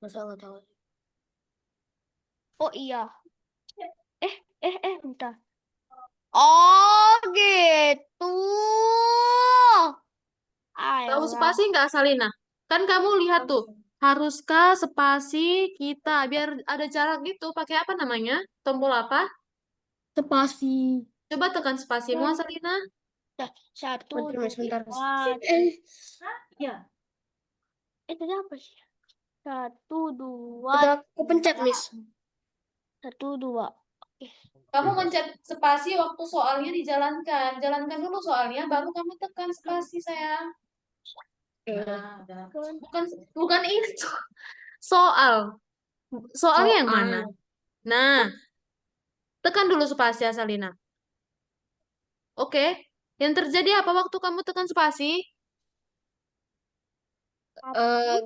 Masa nggak tahu. Oh iya. Bentar. Oh, gitu. Tahu Ayolah. spasi nggak, Salina? Kan kamu lihat tuh. Haruskah spasi kita biar ada jarak gitu? Pakai apa namanya? Tombol apa? Spasi. Coba tekan spasimu, Salina. Dah, satu, Bentar, Miss, bentar. dua. Ya. Tadi apa sih? Satu, dua. Udah aku pencet, Miss. Satu, dua. Oke. Kamu mencet spasi waktu soalnya dijalankan. Jalankan dulu soalnya, baru kamu tekan spasi, sayang. Bukan bukan itu. Soal. Soalnya yang mana? Nah, tekan dulu spasi, Salina. Oke. Yang terjadi apa waktu kamu tekan spasi?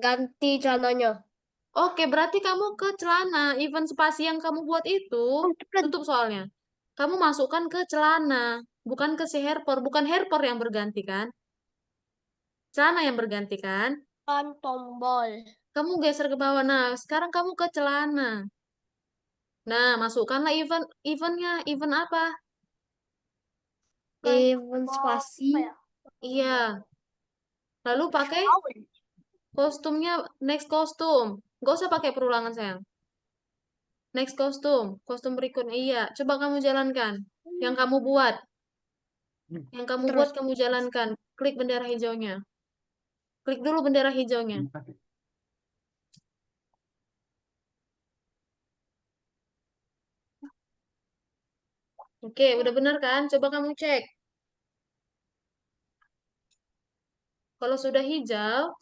Ganti celananya. Oke, berarti kamu ke celana. Event spasi yang kamu buat itu, tutup soalnya. Kamu masukkan ke celana, bukan ke si helper. Bukan helper yang berganti kan? Celana yang berganti kan? Kan tombol. Kamu geser ke bawah. Nah, sekarang kamu ke celana. Nah, masukkanlah eventnya. Event apa? Event spasi. Apa ya? Iya. Lalu pakai kostumnya next kostum. Gak usah pakai perulangan, sayang. Next kostum. Kostum berikutnya. Iya. Coba kamu jalankan. Yang kamu buat. Yang kamu Terus. buat, kamu jalankan. Klik bendera hijaunya. Klik dulu bendera hijaunya. Oke, udah benar kan? Coba kamu cek. Kalau sudah hijau,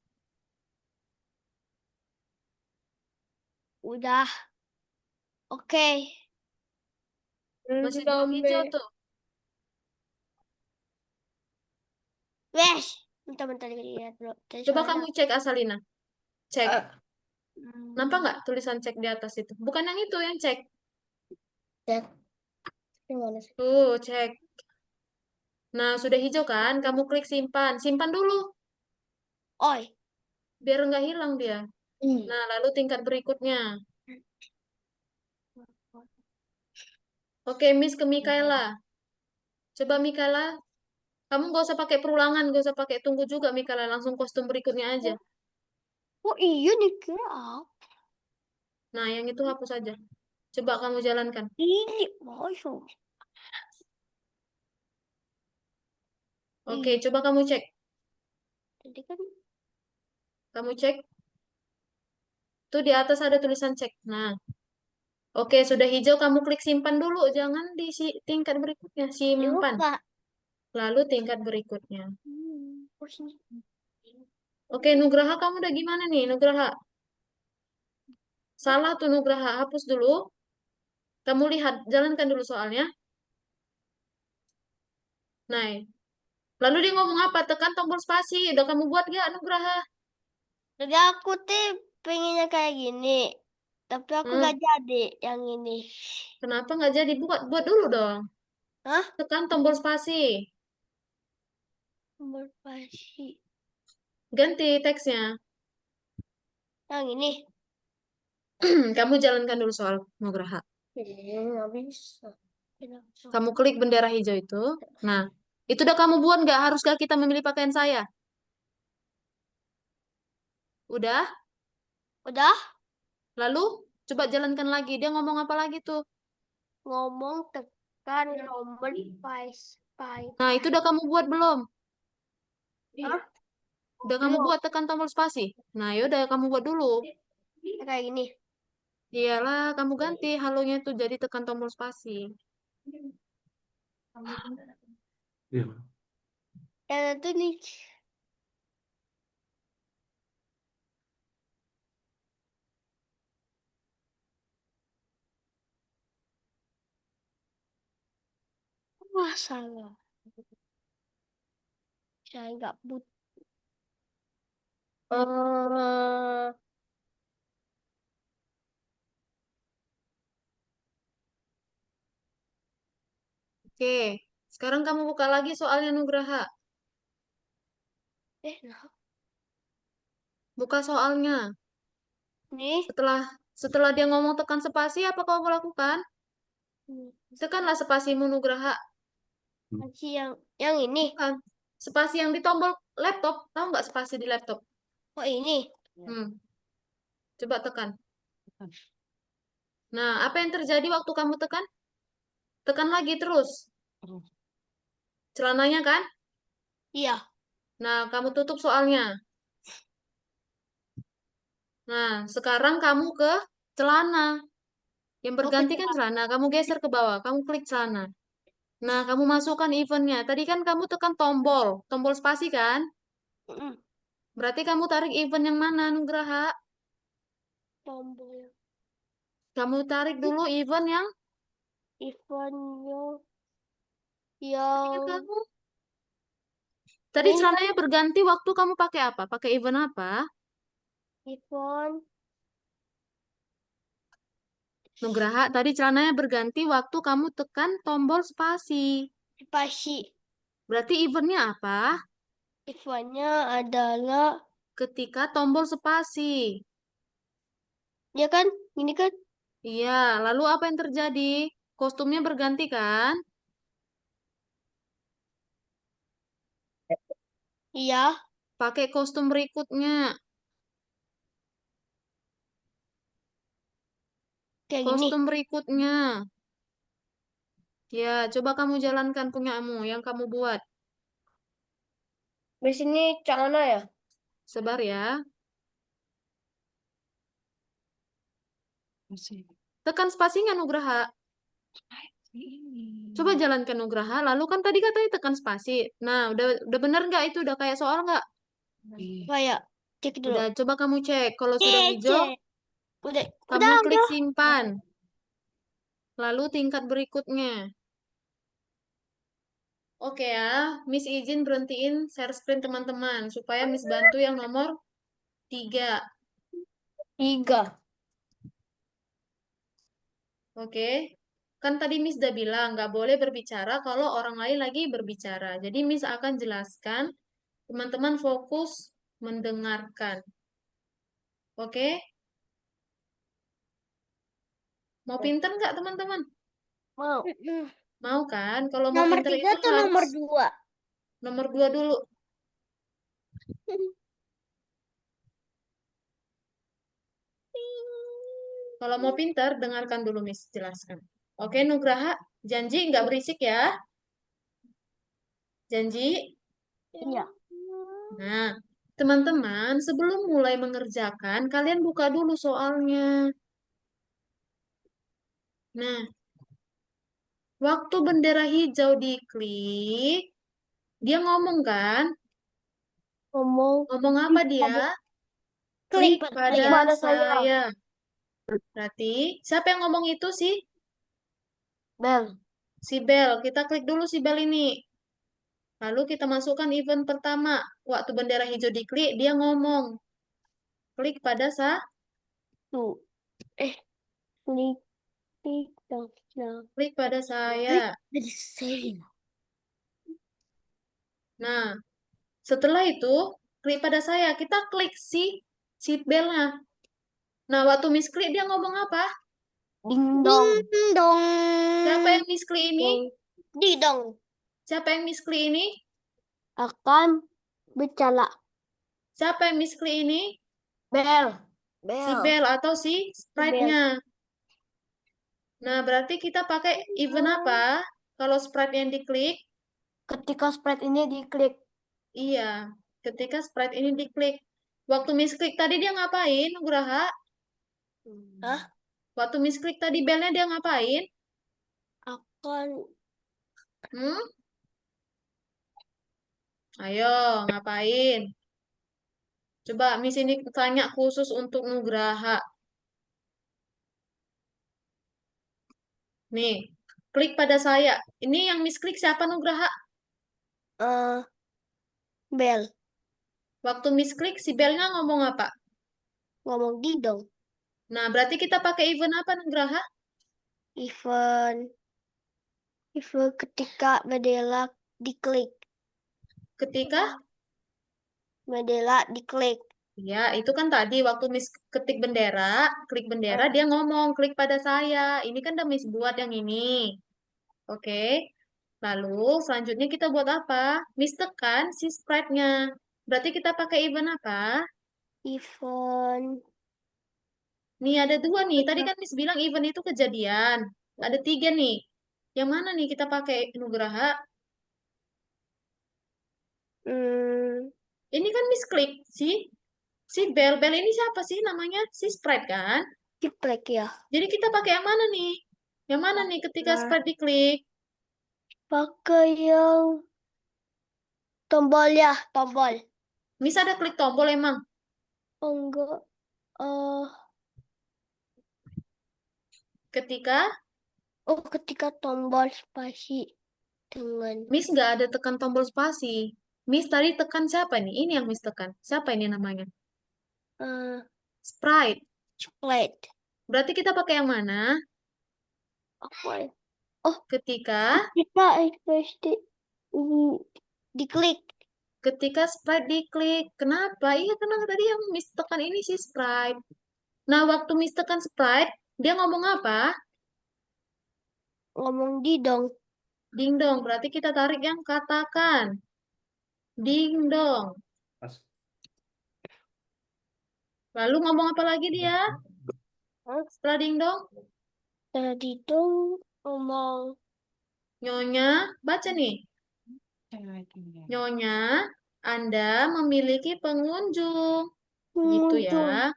Udah. Oke. masih belum hijau tuh. Wes. Bentar-bentar lihat dulu. Tadi Coba soalnya. kamu cek, Asalina. Cek. Hmm. Nampak nggak tulisan cek di atas itu? Bukan yang itu, yang cek. Cek. Yang mana sih? Tuh, cek. Nah, sudah hijau kan? Kamu klik simpan. Simpan dulu, Oi. biar nggak hilang dia. Nah, lalu tingkat berikutnya. Oke, Miss ke Mikaela. Coba Mikaela, kamu nggak usah pakai perulangan, nggak usah pakai tunggu juga Mikaela. Langsung kostum berikutnya aja. Oh iya nih kira apa? Nah, yang itu hapus aja. Coba kamu jalankan. Ini masuk. Oke, coba kamu cek. Tadi kan Kamu cek. Tuh di atas ada tulisan cek. Nah, oke, sudah hijau, kamu klik simpan dulu. Jangan di tingkat berikutnya. Simpan. lupa. Lalu tingkat berikutnya. Pusing. Oke, Nugraha, kamu udah gimana nih, Nugraha? Salah tuh Nugraha, hapus dulu. Kamu lihat, jalankan dulu soalnya. Nah, lalu dia ngomong apa? Tekan tombol spasi. Udah kamu buat gak, Nugraha? Jadi aku tuh pengennya kayak gini. Tapi aku Hmm, gak jadi yang ini. kenapa nggak jadi? Buat dulu dong. Hah? Tekan tombol spasi. Berpasi. Ganti teksnya. Yang ini. Kamu jalankan dulu soal Nugraha. Nggak bisa. Kenapa? Kamu klik bendera hijau itu. Nah, itu udah kamu buat nggak? Haruskah kita memilih pakaian saya? Udah? Udah Lalu, coba jalankan lagi. Dia ngomong apa lagi tuh? ngomong tekan nomor spice. Nah, itu udah kamu buat belum? Hah? Udah kamu Belum. buat tekan tombol spasi? Nah, yaudah kamu buat dulu. Kayak gini. Iyalah, kamu ganti halonya tuh jadi tekan tombol spasi. Iya. Dan itu nih. Wah, salah. Saya nggak butuh. Oke, sekarang kamu buka lagi soalnya Nugraha. Nah. Buka soalnya. Nih. Setelah dia ngomong tekan spasi, apa kamu lakukan? Tekanlah spasimu Nugraha. Masih yang ini. Bukan. Spasi yang di tombol laptop. Tahu nggak spasi di laptop? Oh, ini. Coba tekan. Nah, apa yang terjadi waktu kamu tekan? Tekan lagi terus. Celananya kan? Iya. Nah, kamu tutup soalnya. Nah, sekarang kamu ke celana. Yang berganti kan celana. Kamu geser ke bawah. Kamu klik celana. Nah, kamu masukkan eventnya. Tadi kan kamu tekan tombol spasi kan? Berarti kamu tarik event yang mana, Nugraha? Tombol. Kamu tarik dulu event yang Eventnya ingat yang kamu. Tadi ini celananya berganti waktu kamu pakai apa? Pakai event apa? event Nugraha, tadi celananya berganti waktu kamu tekan tombol spasi. spasi. Berarti eventnya apa? Eventnya adalah Ketika tombol spasi. ya kan? Ini kan? Iya, lalu apa yang terjadi? Kostumnya berganti kan? Iya. Pakai kostum berikutnya. Kayak gini. Kostum berikutnya. Ya, coba kamu jalankan punyamu yang kamu buat. Di sini celana ya? Sebar ya. Masih Tekan spasinya Nugraha. ini. Coba jalankan Nugraha. Lalu kan tadi katanya tekan spasi. Nah, udah bener nggak itu? Udah kayak soal nggak? Ih, Kayak cek dulu. Udah, coba kamu cek. Kalau sudah hijau, Cek. Udah. kamu klik simpan. Lalu tingkat berikutnya. Oke ya, Miss izin berhentiin share screen teman-teman. Supaya Miss bantu yang nomor 3. 3. Oke. Kan tadi Miss udah bilang, nggak boleh berbicara kalau orang lain lagi berbicara. Jadi Miss akan jelaskan, teman-teman fokus mendengarkan. Oke? Mau pinter nggak teman-teman? Mau. Mau kan? Kalau mau Nomor pinter 3 itu atau harus nomor 2? nomor 2 dulu. Kalau mau pinter, dengarkan dulu Miss jelaskan. Oke, Nugraha, janji nggak berisik ya? Janji? Iya. Nah, teman-teman, sebelum mulai mengerjakan, kalian buka dulu soalnya. Nah, waktu bendera hijau diklik, dia ngomong kan? Ngomong apa dia? Klik pada saya. Berarti, siapa yang ngomong itu sih? Bel. Si Bel. Kita klik dulu si Bel ini. Lalu kita masukkan event pertama. Waktu bendera hijau diklik, dia ngomong. Klik pada Tuh. Klik, klik, dong. klik pada saya. Jadi saya. Nah, setelah itu, klik pada saya. Kita klik si seat bell-nya. Nah, waktu Miss klik, dia ngomong apa? Ding dong. Ding dong. Siapa yang Miss klik ini? Ding dong. Siapa yang Miss klik ini? Akan bicara. Siapa yang Miss klik ini? Bel. Si bell atau si sprite-nya. Nah, berarti kita pakai event apa? Kalau sprite yang diklik, Ketika sprite ini diklik. iya. Ketika sprite ini diklik. Waktu Miss klik tadi dia ngapain, Nugraha? Hah? Waktu Miss klik tadi bell-nya dia ngapain? Akan. Hmm? Ayo, ngapain? Coba Miss ini tanya khusus untuk Nugraha. Nih, klik pada saya. Ini yang Miss klik siapa, Nugraha? Bel. Waktu Miss klik, si bell-nya ngomong apa? Ngomong di dong. Nah, berarti kita pakai event apa, Nugraha? Event ketika bendera diklik. Ketika Bendera diklik. ya, itu kan tadi waktu Miss ketik bendera, klik bendera, dia ngomong, klik pada saya. Ini kan udah Miss buat yang ini. Oke. Lalu, selanjutnya kita buat apa? Miss tekan si sprite-nya. Berarti kita pakai event apa? Event. Nih, ada dua nih. Tadi kan Miss bilang event itu kejadian. Ada tiga nih. Yang mana nih kita pakai, Nugraha? Ini kan Miss klik. Si bell ini siapa sih namanya? Si sprite kan? Diklik ya. Jadi kita pakai yang mana nih? Yang mana nih ketika sprite diklik? Pakai yang tombol ya, tombol. Miss ada klik tombol emang? Enggak. Ketika Ketika tombol spasi dengan Miss nggak ada tekan tombol spasi. Miss tadi tekan siapa nih? Ini yang Miss tekan. Siapa ini namanya? Sprite. coklat. Berarti kita pakai yang mana? Apa ya? Ketika Kita pasti diklik. ketika Sprite diklik. Kenapa? Iya, karena tadi yang Miss tekan ini si Sprite. Nah, waktu Miss tekan Sprite, dia ngomong apa? Ngomong di dong. Ding dong. Berarti kita tarik yang katakan. Ding dong. Lalu ngomong apa lagi dia? Setelah ding dong? Tadi dong ngomong Nyonya, baca nih. Nyonya, Anda memiliki pengunjung. Gitu ya.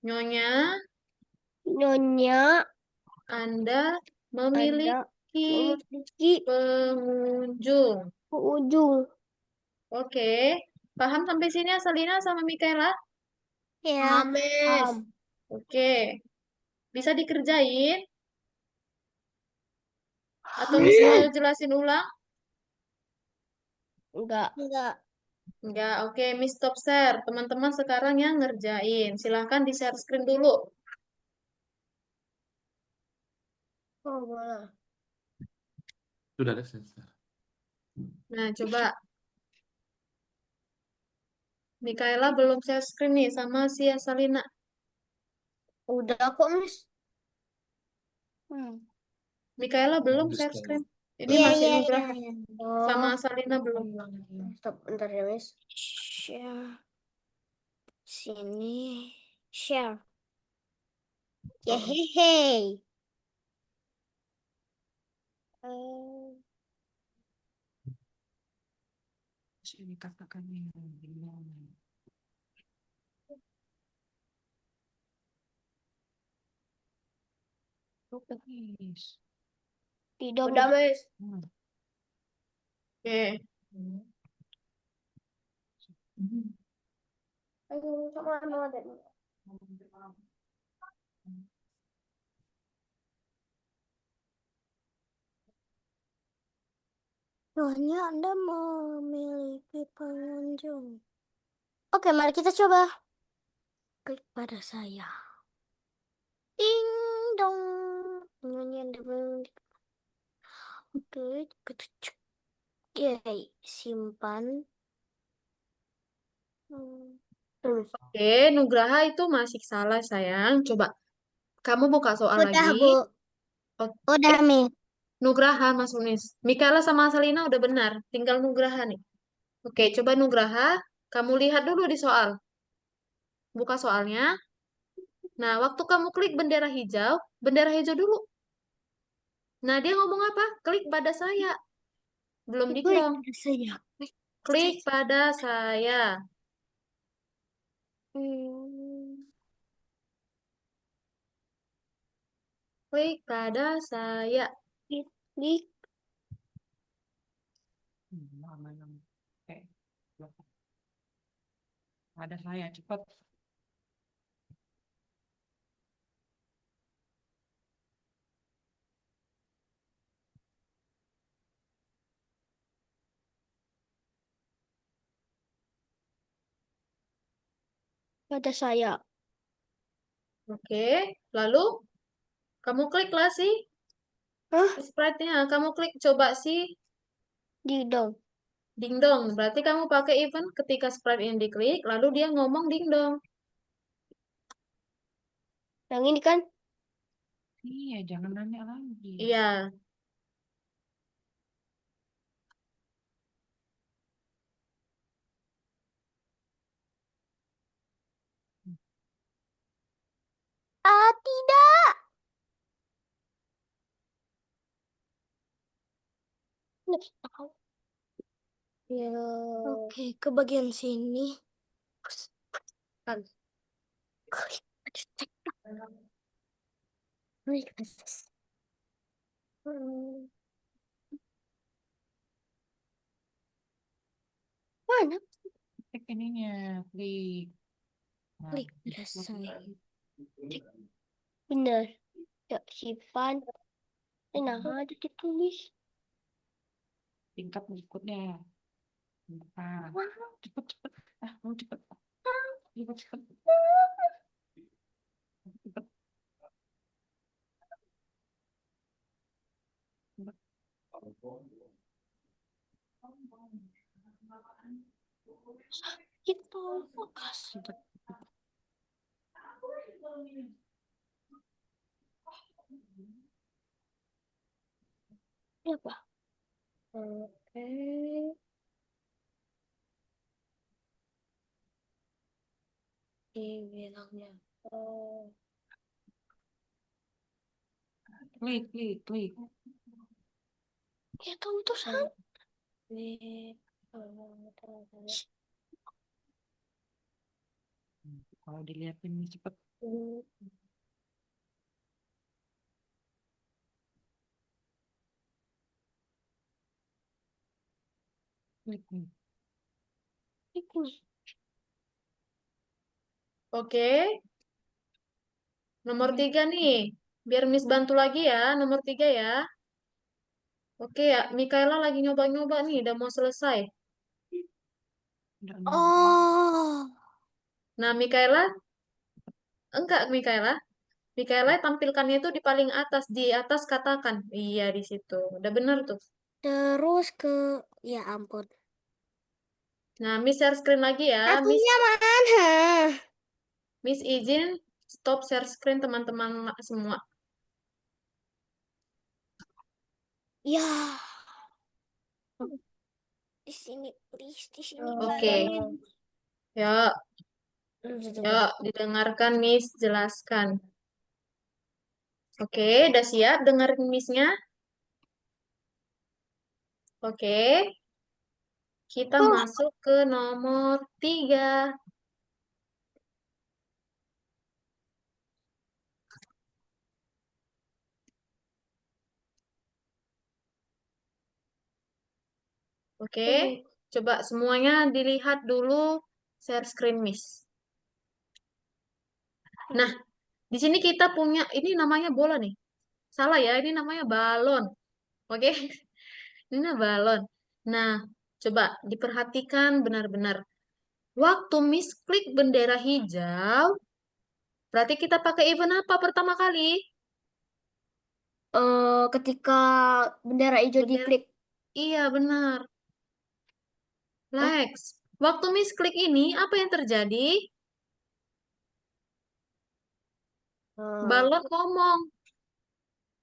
Nyonya, Nyonya Anda memiliki memiliki pengunjung. ujung. Oke. Paham sampai sini Asalina sama Mikaela? Ya. Oke. Bisa dikerjain? Atau Miss mau jelasin ulang? Enggak. Enggak. Oke, Miss stop share. Teman-teman sekarang yang ngerjain. Silahkan di share screen dulu. Boleh. Sudah ada sensor. Nah, coba. Mikaela belum share screen nih sama si Asalina. Udah kok, Miss. Mikaela belum Bagus share kan? screen. Ini masih Nugraha. Sama Asalina belum. Stop bentar ya, Miss. Share. Sini. Share. Yehehe. Sini katakan yang bilang. Udah, Miss. Tidak. Udah, Miss. Oke. Ayo, sama ada. Soalnya Anda memiliki pengunjung. Oke, mari kita coba. Klik pada saya. Ding dong. Nyanyian debel. Oke, ketujuh. Yay, simpan. Tulis. Oke, Nugraha itu masih salah, sayang. Coba kamu buka soal Udah, lagi. Bu. Oh, Udah, Mi. Nugraha, Mas Unis. Mikaela sama Salina udah benar. Tinggal Nugraha nih. Oke, coba Nugraha. Kamu lihat dulu di soal. Buka soalnya. Nah, waktu kamu klik bendera hijau dulu. Nah, dia ngomong apa? Klik pada saya. Belum Klik dingdong. pada saya. Klik pada saya. Hmm. Klik pada saya. Klik. Oke. Ada saya cepat. Pada saya. Oke, lalu kamu klik lah sih. Hah? Sprite-nya. Kamu klik coba sih. Didong. Dingdong. Berarti kamu pakai event ketika sprite ini diklik, lalu dia ngomong dingdong. Yang ini kan? Iya, jangan nanya lagi. Iya. Ah, tidak. Tahu. Ya. Oke, ke bagian sini. Kan. Klik. Klik. Hmm. Mana? Klik ininya, klik. Nah, Klik pada saya. Bener. Ya, simpan. Nah, ada ditulis. tingkat berikutnya. Nah, cepet cepet. Mau cepet. Cepet cepet. Cepet. Itu. Cepet. Ini apa? Oke. Bilangnya. Oh. Klik, klik, klik. Ya, kamu tuh sama. Kalau dilihatin cepet. Klik nih. Oke. Nomor 3 nih. Biar Miss bantu lagi ya. Nomor 3 ya. Oke ya. Mikaela lagi nyoba-nyoba nih. Udah mau selesai. Udah, Oh. Nah, Mikaela. Enggak, Mikaela. Mikaela tampilkannya itu di paling atas. Di atas katakan. Iya, di situ. Udah bener tuh. Terus ke, ya ampun. Nah, Miss share screen lagi ya. Miss, Satunya mana? Miss izin stop share screen teman-teman semua. Ya. Di sini, please. Di sini. Oke. Ya, ya, didengarkan Miss jelaskan. Oke, udah siap dengerin Miss-nya? Oke, kita masuk ke nomor 3. Oke, coba semuanya dilihat dulu share screen Miss. Nah, di sini kita punya, ini namanya bola nih. Salah ya, ini namanya balon. Oke, ini balon. Nah, coba diperhatikan benar-benar. Waktu Miss klik bendera hijau, berarti kita pakai event apa pertama kali? Ketika bendera hijau Bendera. diklik. Iya, benar. Lex, waktu Miss klik ini, apa yang terjadi? Balon ngomong.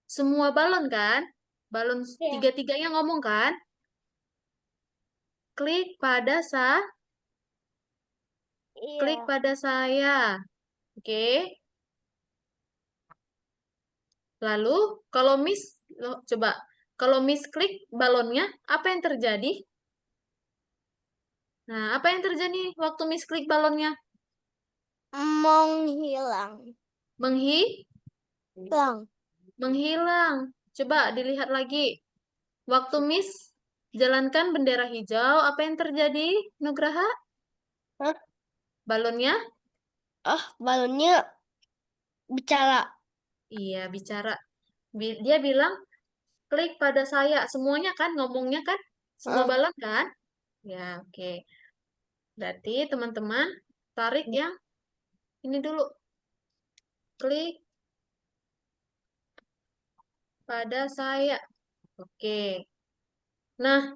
Semua balon kan? Balon Iya. tiga-tiganya ngomong kan? Klik pada klik Iya. pada saya. Oke. Lalu kalau Miss coba kalau Miss klik balonnya, apa yang terjadi? Nah, apa yang terjadi waktu Miss klik balonnya? Menghilang. Menghi Hilang. menghilang. Coba dilihat lagi. Waktu Miss jalankan bendera hijau, apa yang terjadi, Nugraha? Hah? Balonnya? Balonnya bicara. Iya, bicara. Dia bilang, klik pada saya. Semuanya kan ngomongnya kan? Semua Hah? balon kan? Ya, oke. Berarti teman-teman tarik yang ini dulu. Klik pada saya. Oke. Nah,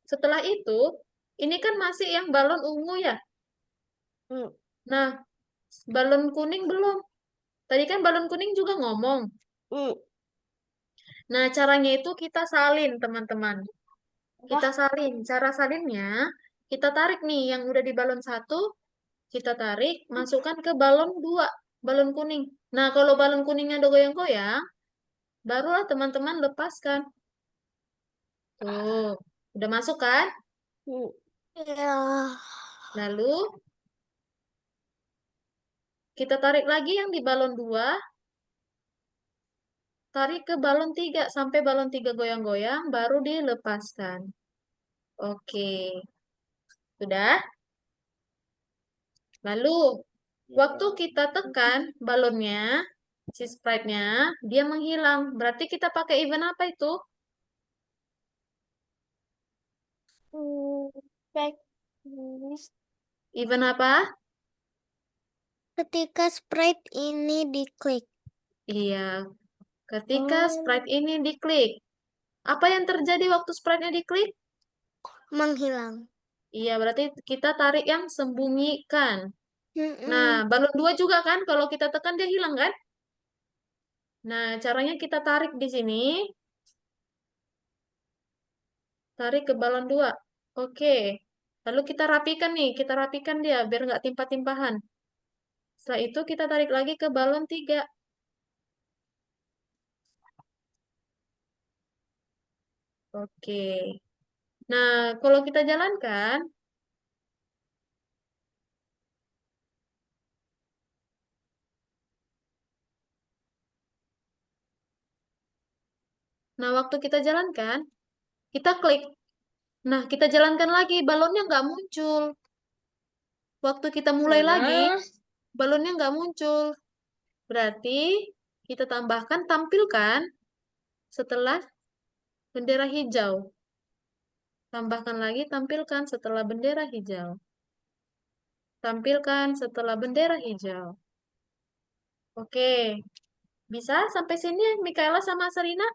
setelah itu, ini kan masih yang balon ungu ya. Hmm. Nah, balon kuning belum. Tadi kan balon kuning juga ngomong. Hmm. Nah, caranya itu kita salin, teman-teman. Kita Wah. salin. Cara salinnya, kita tarik nih yang udah di balon satu, kita tarik, masukkan ke balon dua, balon kuning. Nah, kalau balon kuningnya ada goyang-goyang, barulah teman-teman lepaskan. Tuh, udah masuk kan? Hmm. Ya. Lalu, kita tarik lagi yang di balon dua, tarik ke balon tiga, sampai balon tiga goyang-goyang, baru dilepaskan. Oke, sudah? Lalu, waktu kita tekan balonnya, si sprite-nya, dia menghilang. Berarti kita pakai event apa itu? Back list. Event apa? Ketika sprite ini diklik. Iya, ketika sprite ini diklik. Apa yang terjadi waktu sprite-nya diklik? Menghilang. Iya, berarti kita tarik yang sembunyikan. Nah, Mm-mm. balon dua juga kan, kalau kita tekan dia hilang kan? Nah, caranya kita tarik di sini, tarik ke balon dua. Oke, lalu kita rapikan nih, kita rapikan dia biar nggak timpah-timpahan. Setelah itu kita tarik lagi ke balon tiga. Oke. Nah, kalau kita jalankan, nah waktu kita jalankan, kita klik. Nah, kita jalankan lagi, balonnya nggak muncul. Waktu kita mulai lagi, balonnya nggak muncul. Berarti kita tambahkan tampilkan setelah bendera hijau. Tambahkan lagi tampilkan setelah bendera hijau. Tampilkan setelah bendera hijau. Oke, bisa sampai sini Mikaela sama Serina?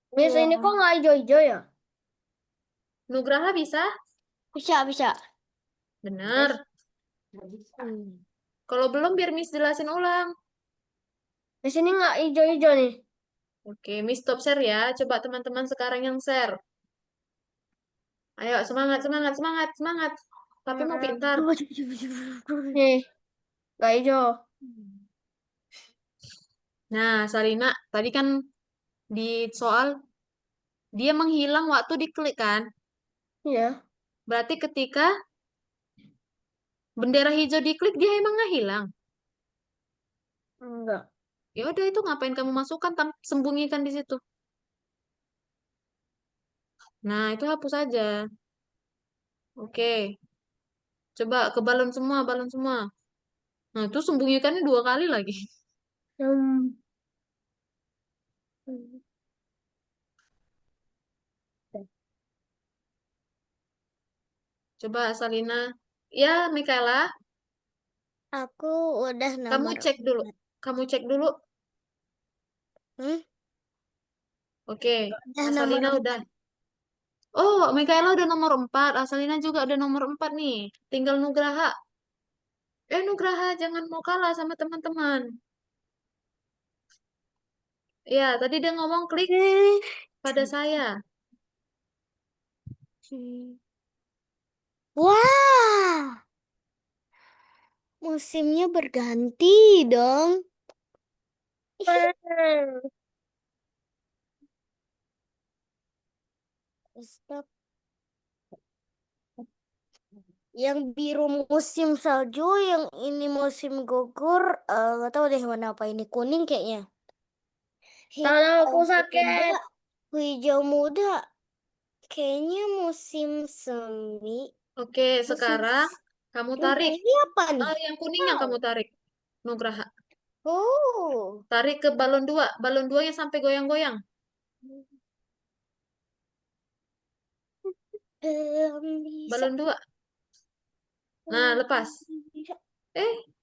Biasa ini kok nggak hijau-hijau ya? Nugraha bisa? Bisa. Benar. Hmm. Kalau belum biar Miss jelasin ulang. Di sini nggak hijau-hijau nih. Oke, Miss stop share ya. Coba teman-teman sekarang yang share. Ayo, semangat, semangat, semangat, semangat. Tapi mau pintar. Nih, nggak hijau. Nah, Sarina, tadi kan di soal dia menghilang waktu diklik kan? Iya. Berarti ketika bendera hijau diklik dia emang nggak hilang. Enggak. Ya udah itu ngapain kamu masukkan, sembunyikan di situ. Nah, itu hapus aja. Oke. Coba ke balon semua, balon semua. Nah, itu sembunyikannya dua kali lagi. Hmm. Coba Salina. Ya, Mikaela, Aku udah kamu nomor cek dulu. Kamu cek dulu. Hmm? Oke, Udah nomor Asalina udah. Oh, Mikaela udah nomor 4. Asalina juga udah nomor 4 nih. Tinggal Nugraha. Nugraha, jangan mau kalah sama teman-teman. Ya, tadi dia ngomong klik Eh, pada saya. Wah, musimnya berganti dong. Stop. Yang biru musim salju, yang ini musim gugur. Gak tahu deh warna apa ini, kuning kayaknya. Tangan aku Hijau sakit. muda, hijau muda, kayaknya musim semi. Oke, Musim sekarang kamu tarik. ini apa nih? Yang kuning yang kamu tarik. Nugraha. Oh, Tarik ke balon 2. Balon 2 yang sampai goyang-goyang. bisa. Balon 2. Nah, lepas. Bisa.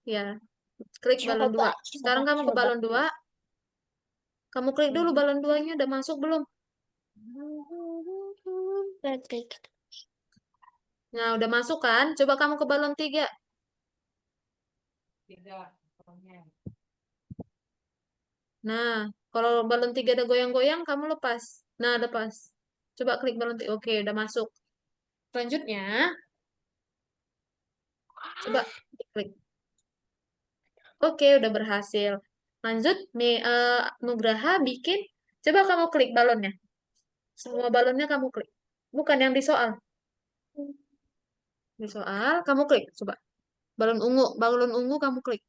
Ya. Klik balon 2. Sekarang kamu ke Coba. balon 2. Kamu klik dulu balon 2-nya udah masuk belum? Nah, udah masuk kan? Coba kamu ke balon 3. Tidak. Pokoknya. Nah, kalau balon 3 ada goyang-goyang, kamu lepas. Nah, lepas. Coba klik balon 3. Oke, udah masuk. Selanjutnya, coba klik. Oke, udah berhasil. Lanjut, nih, Nugraha bikin. Coba kamu klik balonnya. Semua balonnya kamu klik. Bukan yang di soal. Di soal, kamu klik. Coba. Balon ungu kamu klik.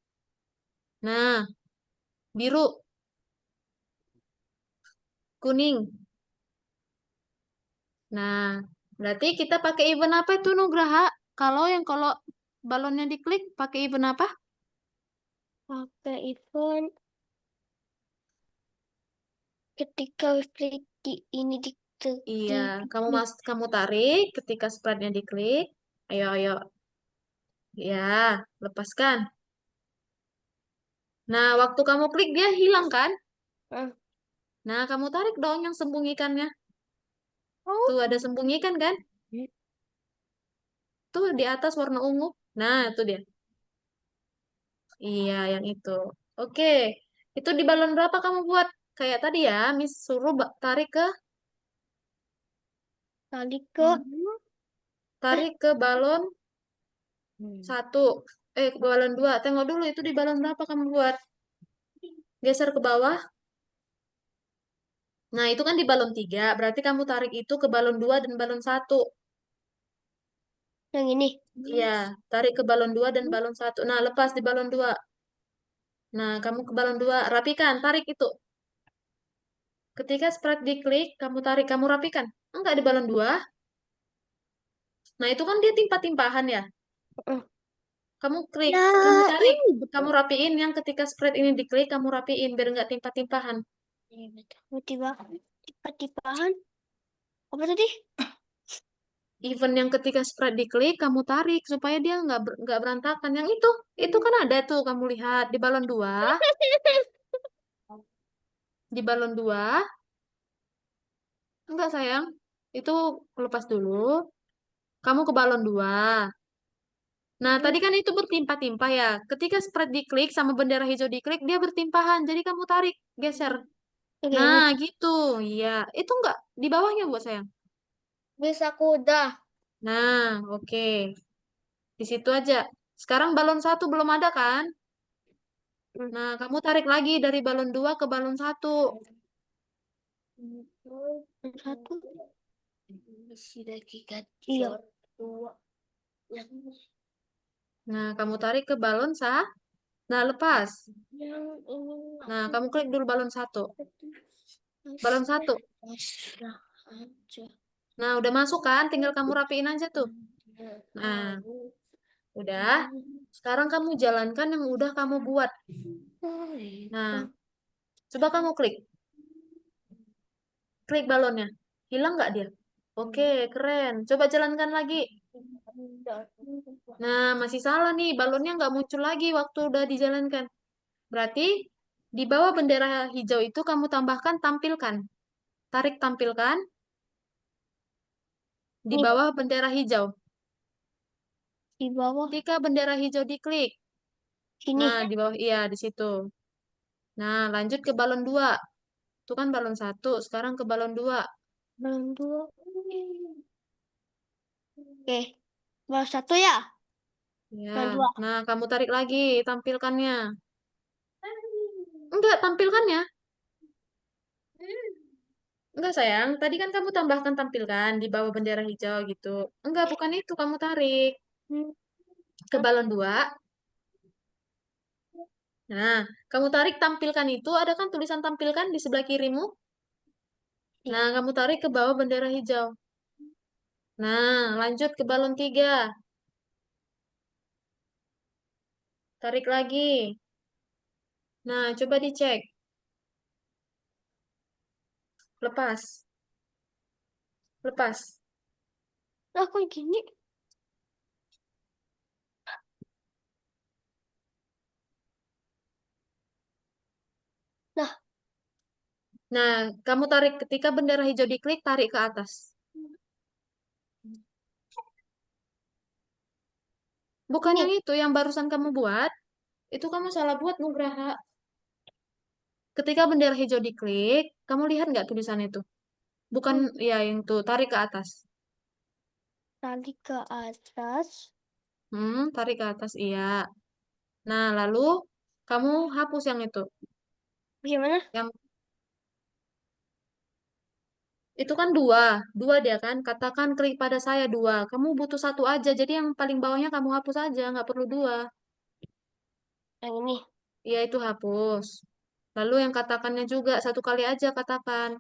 Nah, biru, kuning. Nah, berarti kita pakai event apa itu Nugraha? Kalau balonnya diklik, pakai event apa? Pakai event ketika klik di ini di Iya, kamu tarik ketika sprite-nya diklik. Ayo, ayo. Ya, lepaskan. Nah, waktu kamu klik dia hilang kan? Ah. Nah, kamu tarik dong yang sembunyikannya. Oh. Tuh ada sembunyikan kan? Tuh di atas warna ungu. Nah, itu dia. Iya, yang itu. Oke. Itu di balon berapa kamu buat? Kayak tadi ya, Miss suruh tarik ke Tadi ke tarik ke balon 1. Ke balon 2. Tengok dulu itu di balon berapa kamu buat? Geser ke bawah. Nah, itu kan di balon 3. Berarti kamu tarik itu ke balon 2 dan balon 1. yang ini. Iya, tarik ke balon 2 dan balon 1. Nah, lepas di balon 2. Nah, kamu ke balon 2. Rapikan, tarik itu. Ketika sprite diklik, kamu tarik, kamu rapikan. Enggak di balon 2. Nah, itu kan dia timpah-timpahan ya. Uh. Kamu klik, Ya, kamu tarik. ini betul. Kamu rapiin yang ketika sprite ini diklik, kamu rapiin biar nggak timpah-timpahan. Tiba-tibahan. Apa tadi? Event yang ketika sprite diklik, kamu tarik supaya dia nggak berantakan. Yang itu kan ada tuh, kamu lihat di balon 2. Di balon 2, enggak sayang. Itu lepas dulu. Kamu ke balon 2. Nah, tadi kan itu bertimpah-timpah ya. Ketika sprite diklik sama bendera hijau diklik, dia bertimpahan. Jadi kamu tarik, geser. Oke, Nah, ini. gitu. Iya, itu enggak di bawahnya buat sayang. Bisa aku udah. Nah, oke. Di situ aja. Sekarang balon 1 belum ada kan? Nah, kamu tarik lagi dari balon 2 ke balon 1. Satu. Iya. Nah, kamu tarik ke balon Nah, lepas. Yang ini. Nah, kamu klik dulu balon 1. Balon 1. Nah, udah masuk kan? Tinggal kamu rapiin aja tuh. Nah, udah. Sekarang kamu jalankan yang udah kamu buat. Nah, coba kamu klik. Klik balonnya. Hilang nggak dia? Oke, keren. Coba jalankan lagi. Nah, masih salah nih. Balonnya nggak muncul lagi waktu udah dijalankan. Berarti di bawah bendera hijau itu kamu tambahkan tampilkan. Tarik tampilkan di Nih, bawah bendera hijau. di bawah Ketika bendera hijau diklik. sini. Nah, di bawah iya di situ. Nah, lanjut ke balon 2. Itu kan balon 1, sekarang ke balon 2. Belum dua. Oke, baru satu ya. Ya. Baru dua. Nah, kamu tarik lagi tampilkannya. Enggak, tampilkannya. Enggak, sayang. Tadi kan kamu tambahkan tampilkan di bawah bendera hijau gitu. Enggak, bukan itu. Kamu tarik Hmm. ke balon 2. Nah, kamu tarik tampilkan itu. Ada kan tulisan tampilkan di sebelah kirimu? Iya. Nah, kamu tarik ke bawah bendera hijau. Nah, lanjut ke balon 3. Tarik lagi. Nah, coba dicek. Lepas. Lepas. Lah kok gini? Nah, Nah, kamu tarik ketika bendera hijau diklik, tarik ke atas. Bukan ini. yang itu, yang barusan kamu buat. Itu kamu salah buat, Nugraha. Ketika bendera hijau diklik, kamu lihat nggak tulisan itu? Bukan, ya yang itu, tarik ke atas. Tali ke atas. Tarik ke atas, iya. Nah, lalu kamu hapus yang itu. Gimana? Yang itu kan dua, dua dia kan. Katakan klik pada saya dua. Kamu butuh satu aja, jadi yang paling bawahnya kamu hapus aja, nggak perlu dua. Yang ini. Iya itu hapus. Lalu yang katakannya juga satu kali aja katakan.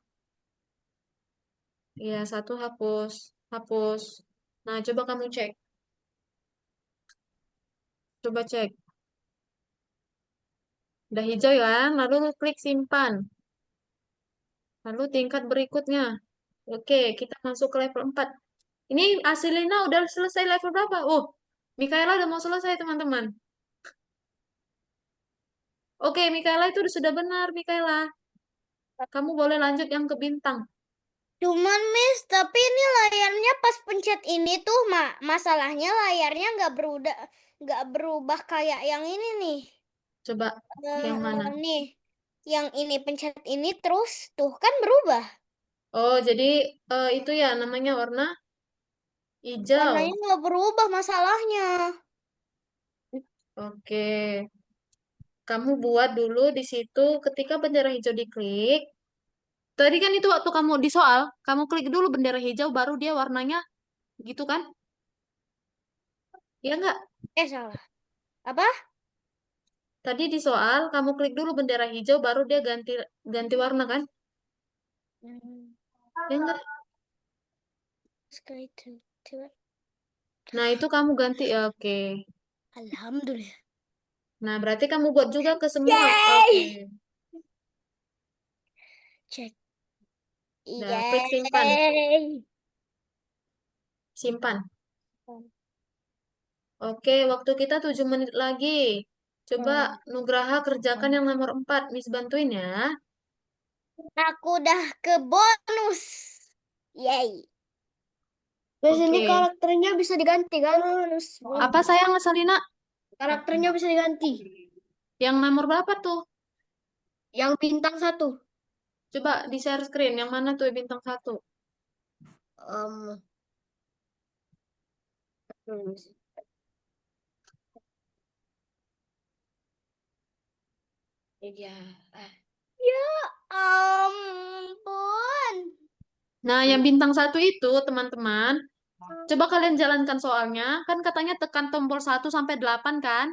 Iya satu hapus, hapus. Nah coba kamu cek, coba cek. Udah hijau ya, lalu klik simpan. Lalu tingkat berikutnya. Oke, kita masuk ke level 4. Ini Asilina udah selesai level berapa? Oh, Mikaela udah mau selesai teman-teman. Oke, Mikaela itu sudah benar, Mikaela. Kamu boleh lanjut yang ke bintang. Cuman Miss, tapi ini layarnya pas pencet ini tuh masalahnya layarnya nggak berubah kayak yang ini nih. Coba yang mana? Nih, yang ini pencet ini terus tuh kan berubah. Oh, jadi itu ya namanya warna hijau. Warnanya nggak berubah masalahnya. Oke. Kamu buat dulu di situ ketika bendera hijau diklik. Tadi kan itu waktu kamu di soal, kamu klik dulu bendera hijau baru dia warnanya gitu kan? Ya enggak? Salah. Apa? Tadi di soal kamu klik dulu bendera hijau baru dia ganti ganti warna kan? Ya enggak? Sekali itu. Coba. Nah, itu kamu ganti ya, oke. Alhamdulillah. Nah, berarti kamu buat juga ke semua. Yeay! Oke. Cek. Nah, klik simpan. Yeay. Simpan. Oke, waktu kita 7 menit lagi. Coba Nugraha kerjakan yang nomor 4. Miss bantuin ya. Aku udah ke bonus. Yay. Terus ini Oke. karakternya bisa diganti kan? Bonus. Apa sayang Salina? Karakternya bisa diganti. Yang nomor berapa tuh? Yang bintang 1. Coba di share screen. Yang mana tuh bintang 1? Ya. Ya ampun. Nah, yang bintang 1 itu, teman-teman. Coba kalian jalankan soalnya. Kan katanya tekan tombol 1 sampai 8 kan?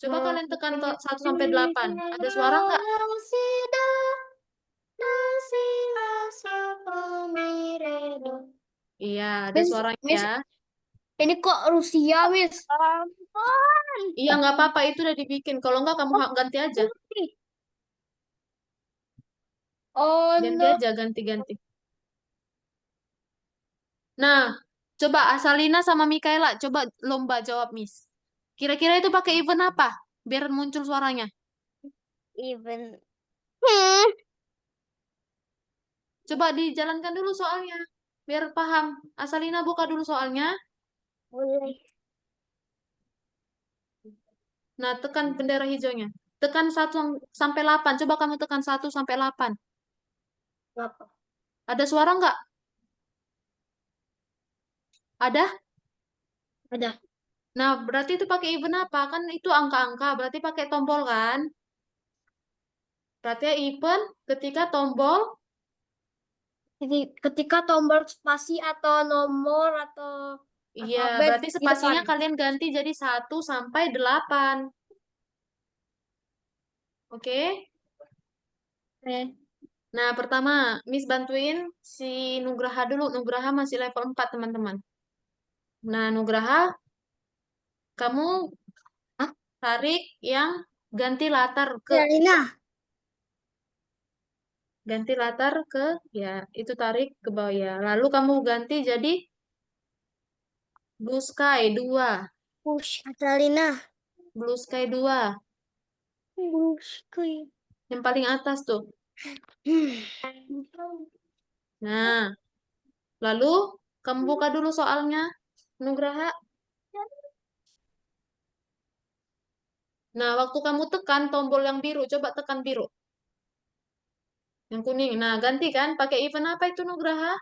Coba kalian tekan 1 sampai 8. Ada suara nggak? Iya, ada suaranya Miss, ya. ini kok Rusia, Miss? Ampun. Iya, nggak apa-apa. Itu udah dibikin. Kalau nggak, kamu ganti aja. Oh Ganti no. aja, ganti-ganti. Nah, Coba Asalina sama Mikaela, coba lomba jawab, Miss. Kira-kira itu pakai event apa? Biar muncul suaranya. Even. Coba dijalankan dulu soalnya. Biar paham. Asalina buka dulu soalnya. Boleh. Nah, tekan bendera hijaunya. Tekan 1 sampai 8. Coba kamu tekan 1 sampai 8. Apa? Ada suara nggak? Ada? Ada. Nah, berarti itu pakai event apa? Kan itu angka-angka, berarti pakai tombol kan? Berarti event ketika tombol, Jadi ketika tombol spasi atau nomor atau iya, alfabet berarti di depan. spasinya kalian ganti jadi 1 sampai 8. Oke? Oke. Nah, pertama, Miss bantuin si Nugraha dulu. Nugraha masih level 4, teman-teman. Nah, Nugraha, kamu Hah? tarik yang ganti latar ke Selina. ya itu tarik ke bawah ya. Lalu kamu ganti jadi blue sky 2. Push. Selina. Blue sky 2. Push. Yang paling atas tuh. Nah, lalu kamu buka dulu soalnya, Nugraha. Nah, waktu kamu tekan tombol yang biru, coba tekan biru. Yang kuning. Nah, ganti kan? Pakai event apa itu, Nugraha?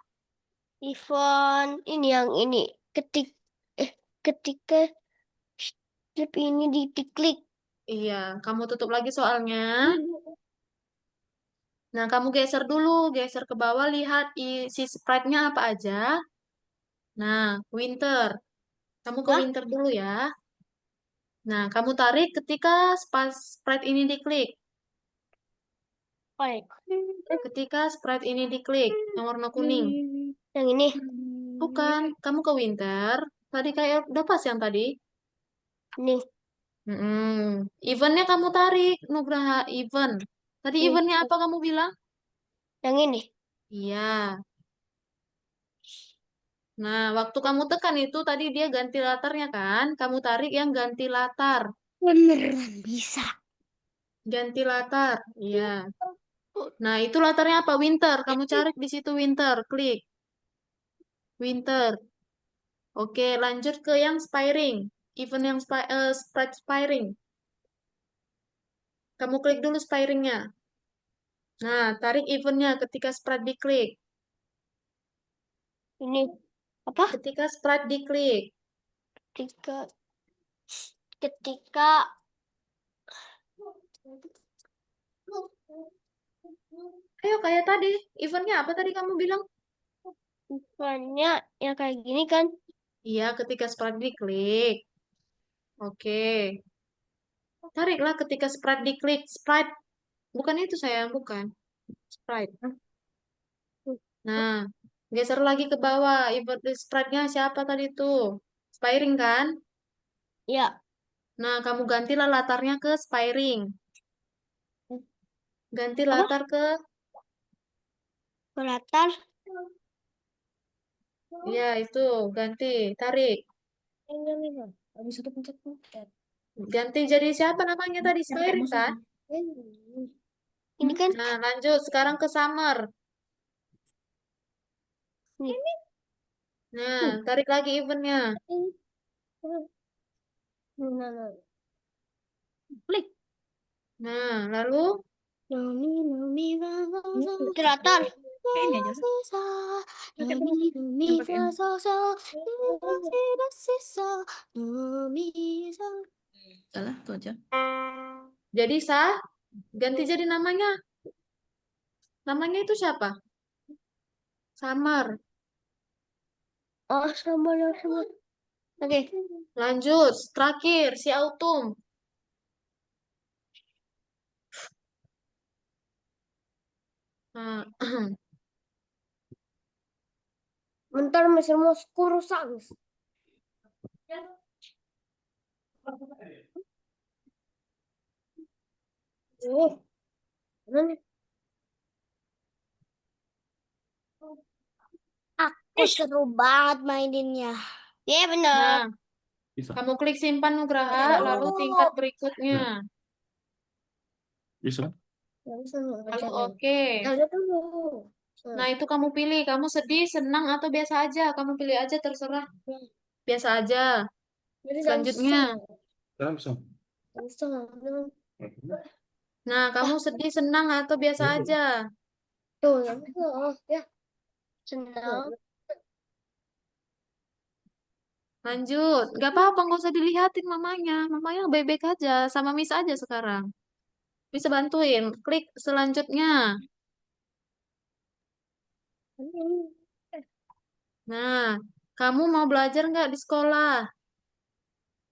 Event ini yang ini. Ketika strip ini diklik. Iya, kamu tutup lagi soalnya. Nah, kamu geser dulu, geser ke bawah, lihat isi sprite-nya apa aja. Nah, winter. Kamu ke Hah? winter dulu ya. Nah, kamu tarik ketika sprite ini diklik. Baik. Ketika sprite ini diklik, yang warna kuning. Yang ini. Bukan, kamu ke winter. Tadi kayak udah pas yang tadi. Ini. Eventnya kamu tarik, Nugraha, event. Tadi Ini. eventnya apa kamu bilang? Yang ini. Iya. Nah, waktu kamu tekan itu tadi dia ganti latarnya kan? Kamu tarik yang ganti latar. Beneran bisa. Ganti latar. Iya. Nah, itu latarnya apa? Winter. Kamu cari di situ winter. Klik. Winter. Oke, lanjut ke yang spiring. Event yang sprite spiring. Kamu klik dulu spiringnya. Nah, tarik eventnya ketika sprite diklik. Ini. Apa? Ketika sprite diklik. Ketika. Ketika. Ayo, kayak tadi. Eventnya apa tadi kamu bilang? Bukannya yang kayak gini kan? Iya, ketika sprite diklik. Oke. Tariklah ketika sprite diklik. Sprite. Bukan itu saya, bukan. Sprite. Nah, geser lagi ke bawah. Event sprite-nya siapa tadi tuh? Spiring kan? Ya. Nah, kamu gantilah latarnya ke spiring. Ganti Apa? latar ke, Latar. ya itu, ganti, tarik. Habis itu pencet-pencet. Ganti jadi siapa namanya tadi? Yang kayak Spiring musuh kan? tuh. Ini kan. Nah, lanjut. Sekarang ke summer. Ini. Nah, tarik lagi eventnya. Klik. Nah, lalu Itu latar. Kayak ini aja. Pakai terus. Yang pakai ini. Salah, tuh aja. jadi sah. Ganti jadi namanya. Namanya itu siapa? Summer. Oh, sama. Oke. Lanjut. Terakhir, si autumn. Nah, Bentar mesinmu rusak, guys. Mana nih? kok seru banget maininnya. Iya bener. Nah, Bisa. kamu klik simpan Nugraha, Aduh. lalu tingkat berikutnya. Bisa. Lalu oke. Nah, itu kamu pilih. Kamu sedih, senang, atau biasa aja. Kamu pilih aja, terserah. Biasa aja. Selanjutnya. Sekarang bisa. Nah, kamu sedih, senang, atau biasa Bisa. aja. Tuh, ya. Senang. Lanjut. Gak apa-apa, nggak usah dilihatin mamanya. Mamanya baik-baik aja. Sama Miss aja sekarang. Bisa bantuin. Klik selanjutnya. Nah, kamu mau belajar nggak di sekolah?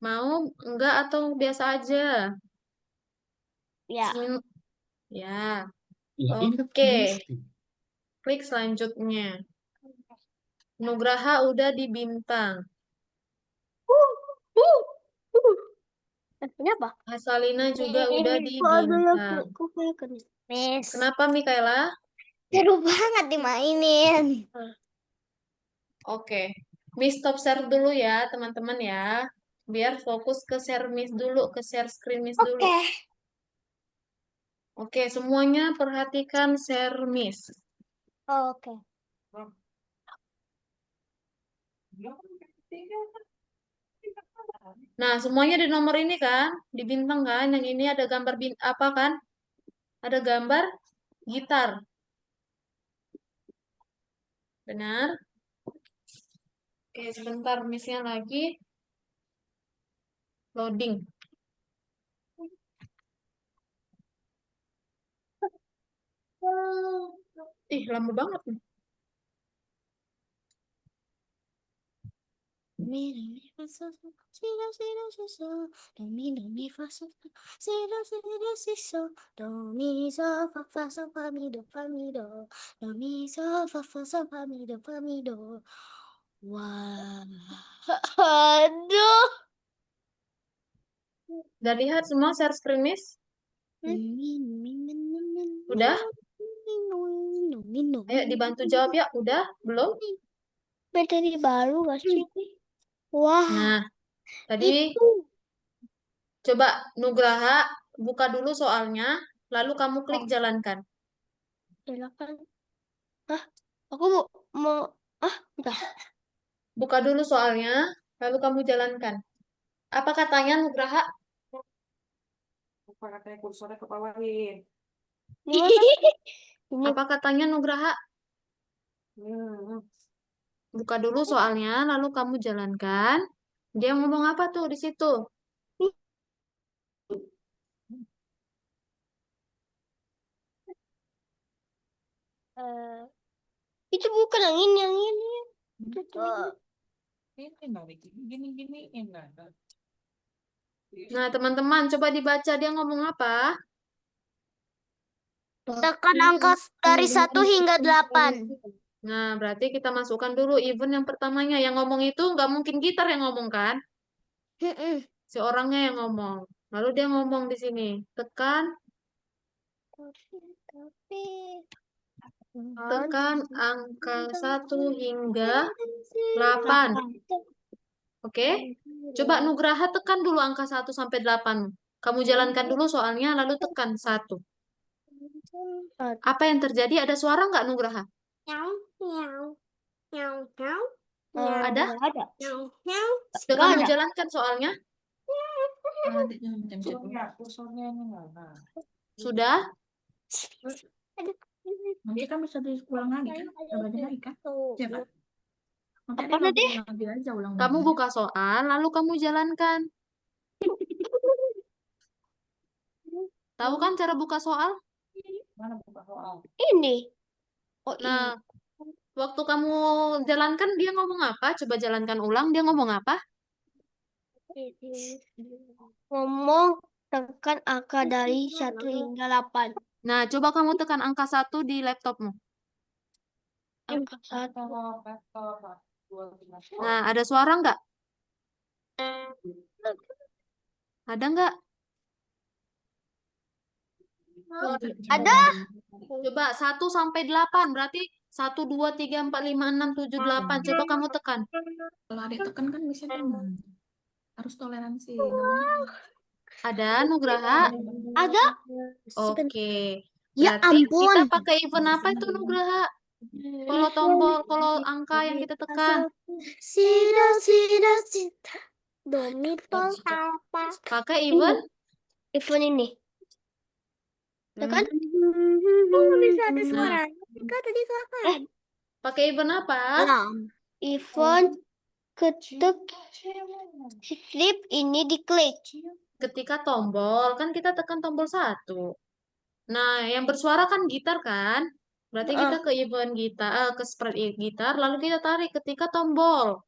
Mau enggak atau biasa aja? Ya. Ya. Ya, ini Oke. mesti. Klik selanjutnya. Nugraha udah di bintang. Kenapa? Asalina juga udah di bintang. Miss. Kenapa, Mikaela? Seru banget dimainin. Oke. Miss stop share dulu ya, teman-teman ya. Biar fokus ke share Miss dulu, ke share screen Miss dulu. Oke. Oke, semuanya perhatikan share Miss. Oke. Nah, semuanya di nomor ini kan, di bintang kan. Yang ini ada gambar apa kan? Ada gambar gitar. Benar? Oke, sebentar Miss-nya lagi loading. Ih, lama banget nih. Wah. Aduh. Udah lihat semua share screen Miss? Udah? Ayo dibantu jawab ya. Udah? Belum? Materi baru gak sih? Wah. Nah, tadi coba Nugraha buka dulu soalnya, lalu kamu klik jalankan. Silakan. Hah? Aku mau udah. Buka dulu soalnya, lalu kamu jalankan. Apa katanya Nugraha? Apa katanya kursornya ke bawahin. Ini Apa katanya Nugraha? Hmm. Buka dulu soalnya, lalu kamu jalankan. Dia ngomong apa tuh di situ? itu bukan yang ini. Ini narik gini nah. Nah, teman-teman, coba dibaca dia ngomong apa? Tekan angka dari 1 hingga 8. Nah, berarti kita masukkan dulu event yang pertamanya. Yang ngomong itu nggak mungkin gitar yang ngomong kan? Si orangnya yang ngomong. Lalu dia ngomong di sini. Tekan angka 1 hingga 8. Oke? Coba Nugraha tekan dulu angka 1 sampai 8. Kamu jalankan dulu soalnya, lalu tekan 1. Apa yang terjadi? Ada suara nggak Nugraha? Ada? Ada. Sudah kamu jalankan soalnya? Nanti jangan macam-macam. Kursornya ini mana? Sudah? Nanti kan bisa diulang lagi kan? Belajar lagi kan? Siapa? Nanti Apa dia tadi? ulang lagi aja ulang Kamu lagi. buka soal, lalu kamu jalankan. Tahu kan cara buka soal? Mana buka soal? Ini. Oh Nah, waktu kamu jalankan, dia ngomong apa? Coba jalankan ulang, dia ngomong apa? Ngomong tekan angka dari 1 hingga 8. Nah, coba kamu tekan angka 1 di laptopmu. Angka 1. Nah, ada suara nggak? Ada nggak? Ada. Coba 1 sampai 8, berarti 1, 2, 3, 4, 5, 6, 7, 8. Coba kamu tekan. Kalau ada yang tekan kan bisa teman. Harus toleransi namanya. Ada Nugraha? Ada. Oke. Ya Berarti kita ampun. pakai event apa itu Nugraha? Kalau tombol, kalau angka yang kita tekan. Sida, sida, sida. Do, mi, fa, fa. Pakai event? Event ini. Tekan. Hmm. Oh, bisa ada Nah, suaranya. Kak tadi kakak. pakai event apa? Event ketuk strip ini diklik. Ketika tombol, kan kita tekan tombol 1. Nah, yang bersuara kan gitar kan? Berarti kita ke event gitar, ke spread gitar, lalu kita tarik ketika tombol.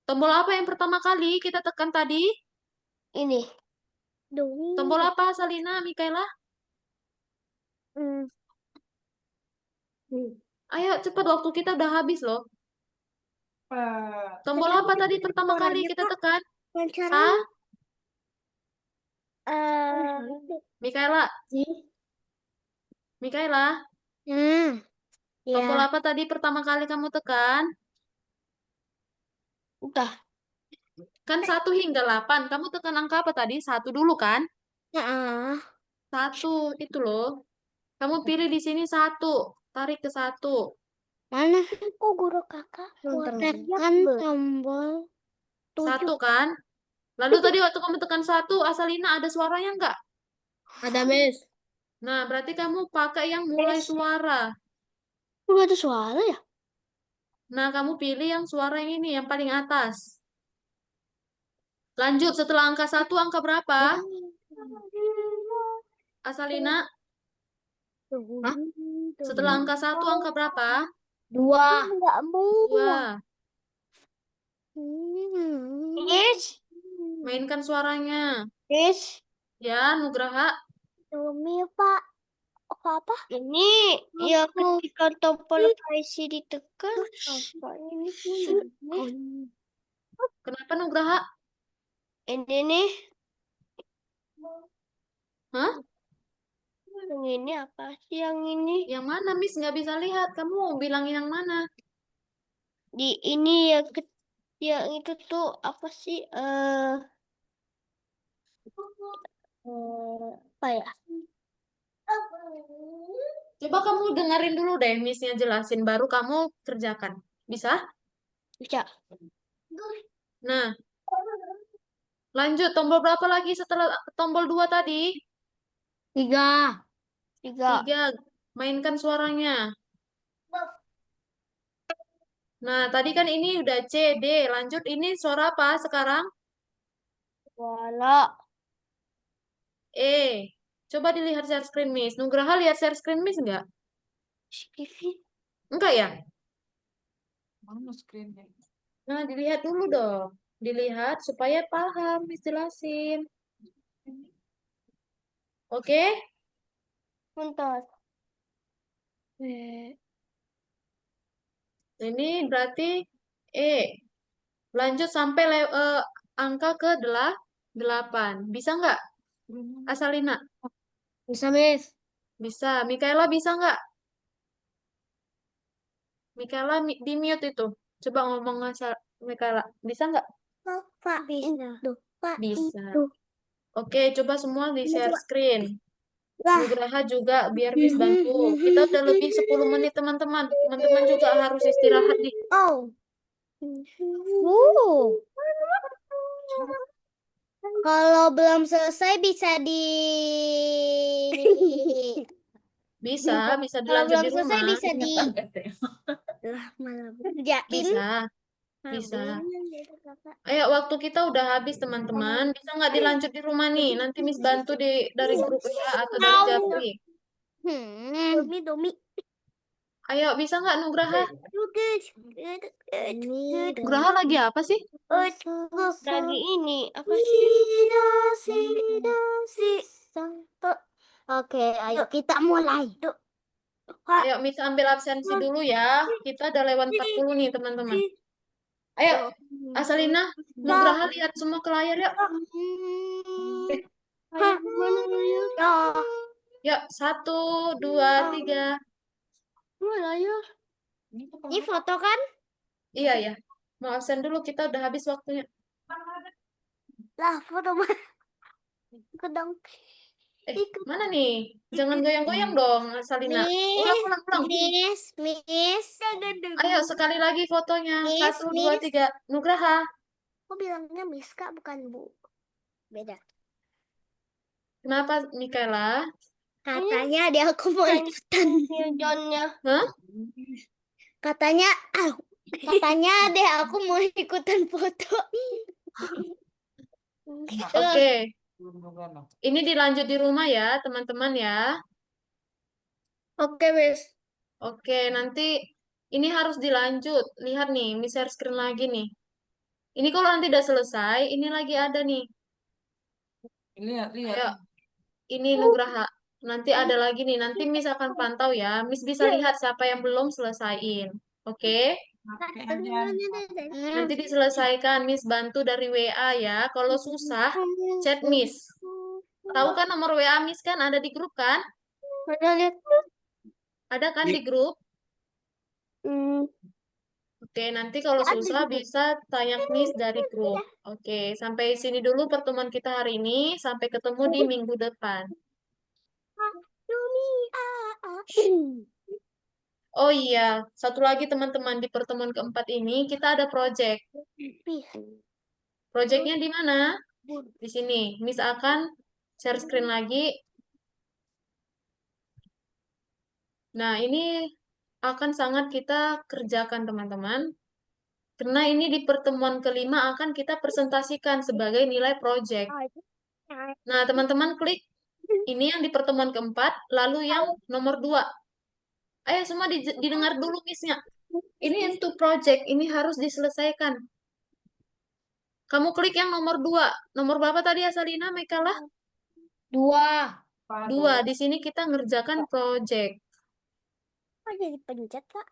Tombol apa yang pertama kali kita tekan tadi? Ini. Tombol apa, Salina, Mikaela? Ayo, cepat, waktu kita udah habis loh. Tombol apa tadi pertama kali kita tekan? Mikaela, Mikaela, tombol apa tadi pertama kali kamu tekan? Udah. Kan 1 hingga 8. Kamu tekan angka apa tadi? 1 dulu kan? 1, itu loh. Kamu pilih di sini 1. Tarik ke 1. Mana? Kok guru kakak? Tekan tombol 1 kan? Lalu tadi waktu kamu tekan 1, Asalina ada suaranya enggak? Ada, Miss. Nah, berarti kamu pakai yang mulai suara. Kok ada suara ya? Nah, kamu pilih yang suara yang ini, yang paling atas. Lanjut, setelah angka 1, angka berapa? Asalina, setelah angka 1, angka berapa? 2. Enggak mau. 2. Yes. Mainkan suaranya. Yes. Ya, Nugraha. Domi, Pak. Apa? Ini ya ketika tombol IC ditekan. Apa ini? Kenapa Nugraha? Ini nih. Hah? Yang ini apa sih yang ini? Yang mana, Miss? Nggak bisa lihat. Kamu bilangin yang mana? Di ini ya yang itu tuh apa sih? Apa ya? Coba kamu dengerin dulu deh, Miss-nya jelasin. Baru kamu kerjakan. Bisa? Bisa. Nah, lanjut. Tombol berapa lagi setelah tombol 2 tadi? 3. 3. Mainkan suaranya. Nah, tadi kan ini udah C, D. Lanjut, ini suara apa sekarang? Wala. E. Coba dilihat share screen, Miss. Nugraha lihat share screen, Miss nggak? Enggak ya? Mana screen-nya? Nah, dilihat dulu dong. Dilihat supaya paham, Miss jelasin. Oke? Bentar. Ini berarti E. Lanjut sampai angka ke 8. Bisa nggak, Asalina? Bisa, Miss. Bisa. Mikaela bisa nggak? Mikaela di mute itu. Coba ngomong Mikaela. Bisa nggak? Pak, bisa. Pak, Bisa. itu. Oke, coba semua di share screen. Lah. Nugraha juga biar Miss bantu. Kita udah lebih 10 menit, teman-teman. Teman-teman juga harus istirahat nih. Oh. Kalau belum selesai bisa Bisa Kalau dilanjut belum di selesai rumah. bisa lah malah kerjain. Bisa. Ayo, waktu kita udah habis, teman-teman. Bisa nggak dilanjut di rumah nih? Nanti Miss bantu dari grup WA atau dari Japri. Domi. Ayo, bisa nggak Nugraha? Nugraha lagi apa sih? Lagi ini apa sih? Oke, ayo kita mulai. Ayo, Miss ambil absensi dulu ya. Kita udah lewat 40 nih, teman-teman. Ayo, Asalina, Nugraha lihat semua ke layar yuk. Yuk, 1, 2, 3. Mulai ya. Ini foto kan? Iya ya. Mau absen dulu, kita udah habis waktunya. Lah, foto mana? Ikut dong. Ikut. Mana nih? Jangan goyang-goyang dong, Salina. Ulang, ulang, ulang. Miss. Ayo sekali lagi fotonya. Miss, 1, 2, 3. Nugraha. Aku bilangnya Miss Kak, bukan Bu. Beda. Kenapa, Mikaela? Katanya dia aku mau ikutan. Hah? Katanya deh aku mau ikutan foto. Oke. Ini dilanjut di rumah ya, teman-teman ya. Oke, Miss. Oke, nanti ini harus dilanjut. Lihat nih, Miss share screen lagi nih. Ini kalau nanti udah selesai, ini lagi ada nih. Lihat, lihat. Ayo, ini Nugraha. Nanti ada lagi nih. Nanti Miss akan pantau ya. Miss bisa lihat siapa yang belum selesaiin. Oke? Pakai aja. Nanti diselesaikan. Miss bantu dari WA ya. Kalau susah, chat Miss. Tahu kan nomor WA Miss kan? Ada di grup kan? Mana lihat? Ada kan di grup? Oke, nanti kalau Ada susah juga. bisa tanya Miss dari grup. Oke, sampai sini dulu pertemuan kita hari ini. Sampai ketemu di minggu depan. Oh iya, satu lagi teman-teman, di pertemuan keempat ini kita ada project. Projectnya di mana? Di sini. Miss akan share screen lagi. Nah, ini akan sangat kita kerjakan teman-teman. Karena ini di pertemuan kelima akan kita presentasikan sebagai nilai project. Nah, teman-teman klik ini yang di pertemuan keempat, lalu yang nomor 2. Ayo semua didengar dulu Miss-nya. Ini untuk project, ini harus diselesaikan. Kamu klik yang nomor 2. Nomor berapa tadi Asalina, Mekalah? 2. Di sini kita ngerjakan project. Kok jadi pencet, Kak?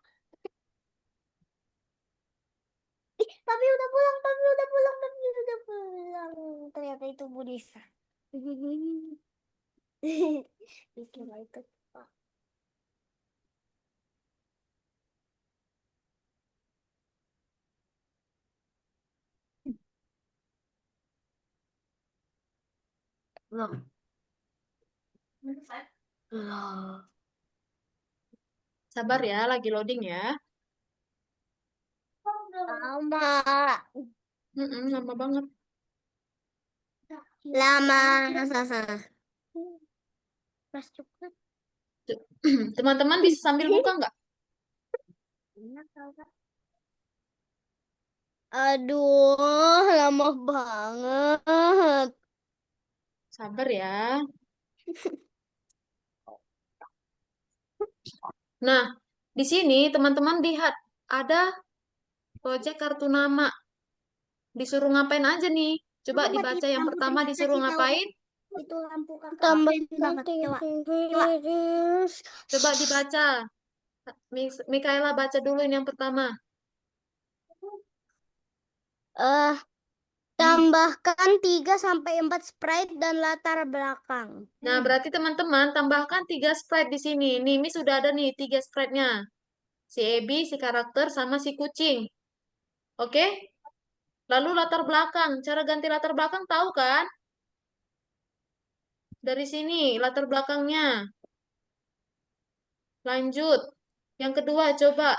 Tapi udah pulang. Ternyata itu Bu Nisa. Dikira itu Pak. Sabar ya, lagi loading ya. Lama. Lama banget. Lama. Pas juga. Teman-teman bisa sambil buka nggak? Aduh, lama banget. Sabar ya. Nah, di sini teman-teman lihat ada project kartu nama. Disuruh ngapain aja nih? Coba dibaca yang pertama disuruh ngapain? Itu lampu Kakak. Tambahin banget. Coba dibaca. Mikaela baca dulu ini yang pertama. Tambahkan 3 sampai 4 sprite dan latar belakang. Nah, berarti teman-teman tambahkan 3 sprite di sini. Nih, Miss sudah ada nih 3 sprite-nya. Si Ebi, si karakter, sama si kucing. Oke? Lalu latar belakang. Cara ganti latar belakang tahu kan? Dari sini, latar belakangnya. Lanjut. Yang kedua, coba.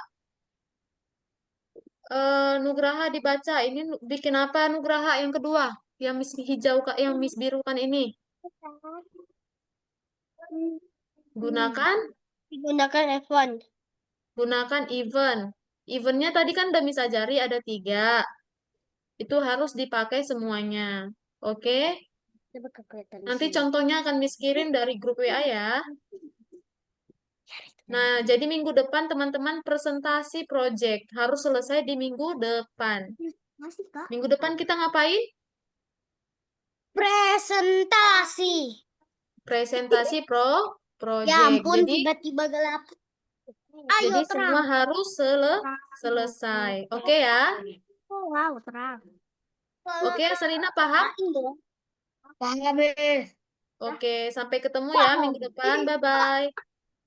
Nugraha dibaca. Ini bikin apa Nugraha yang kedua? Yang Miss hijau, yang Miss biru kan ini. Gunakan F1. Gunakan event. Eventnya tadi kan udah Miss ajari ada 3. Itu harus dipakai semuanya. Oke? Nanti contohnya akan Miss kirim dari grup WA ya. Nah, jadi minggu depan teman-teman presentasi project. Harus selesai di minggu depan. Minggu depan kita ngapain? Presentasi. Presentasi project. Ya ampun, Jadi tiba-tiba gelap. Ayo, jadi terang. semua harus selesai. Oke ya? Oh, wow, terang. Oke, Selina paham? Paham, Miss. Oke, sampai ketemu ya minggu depan. Bye-bye.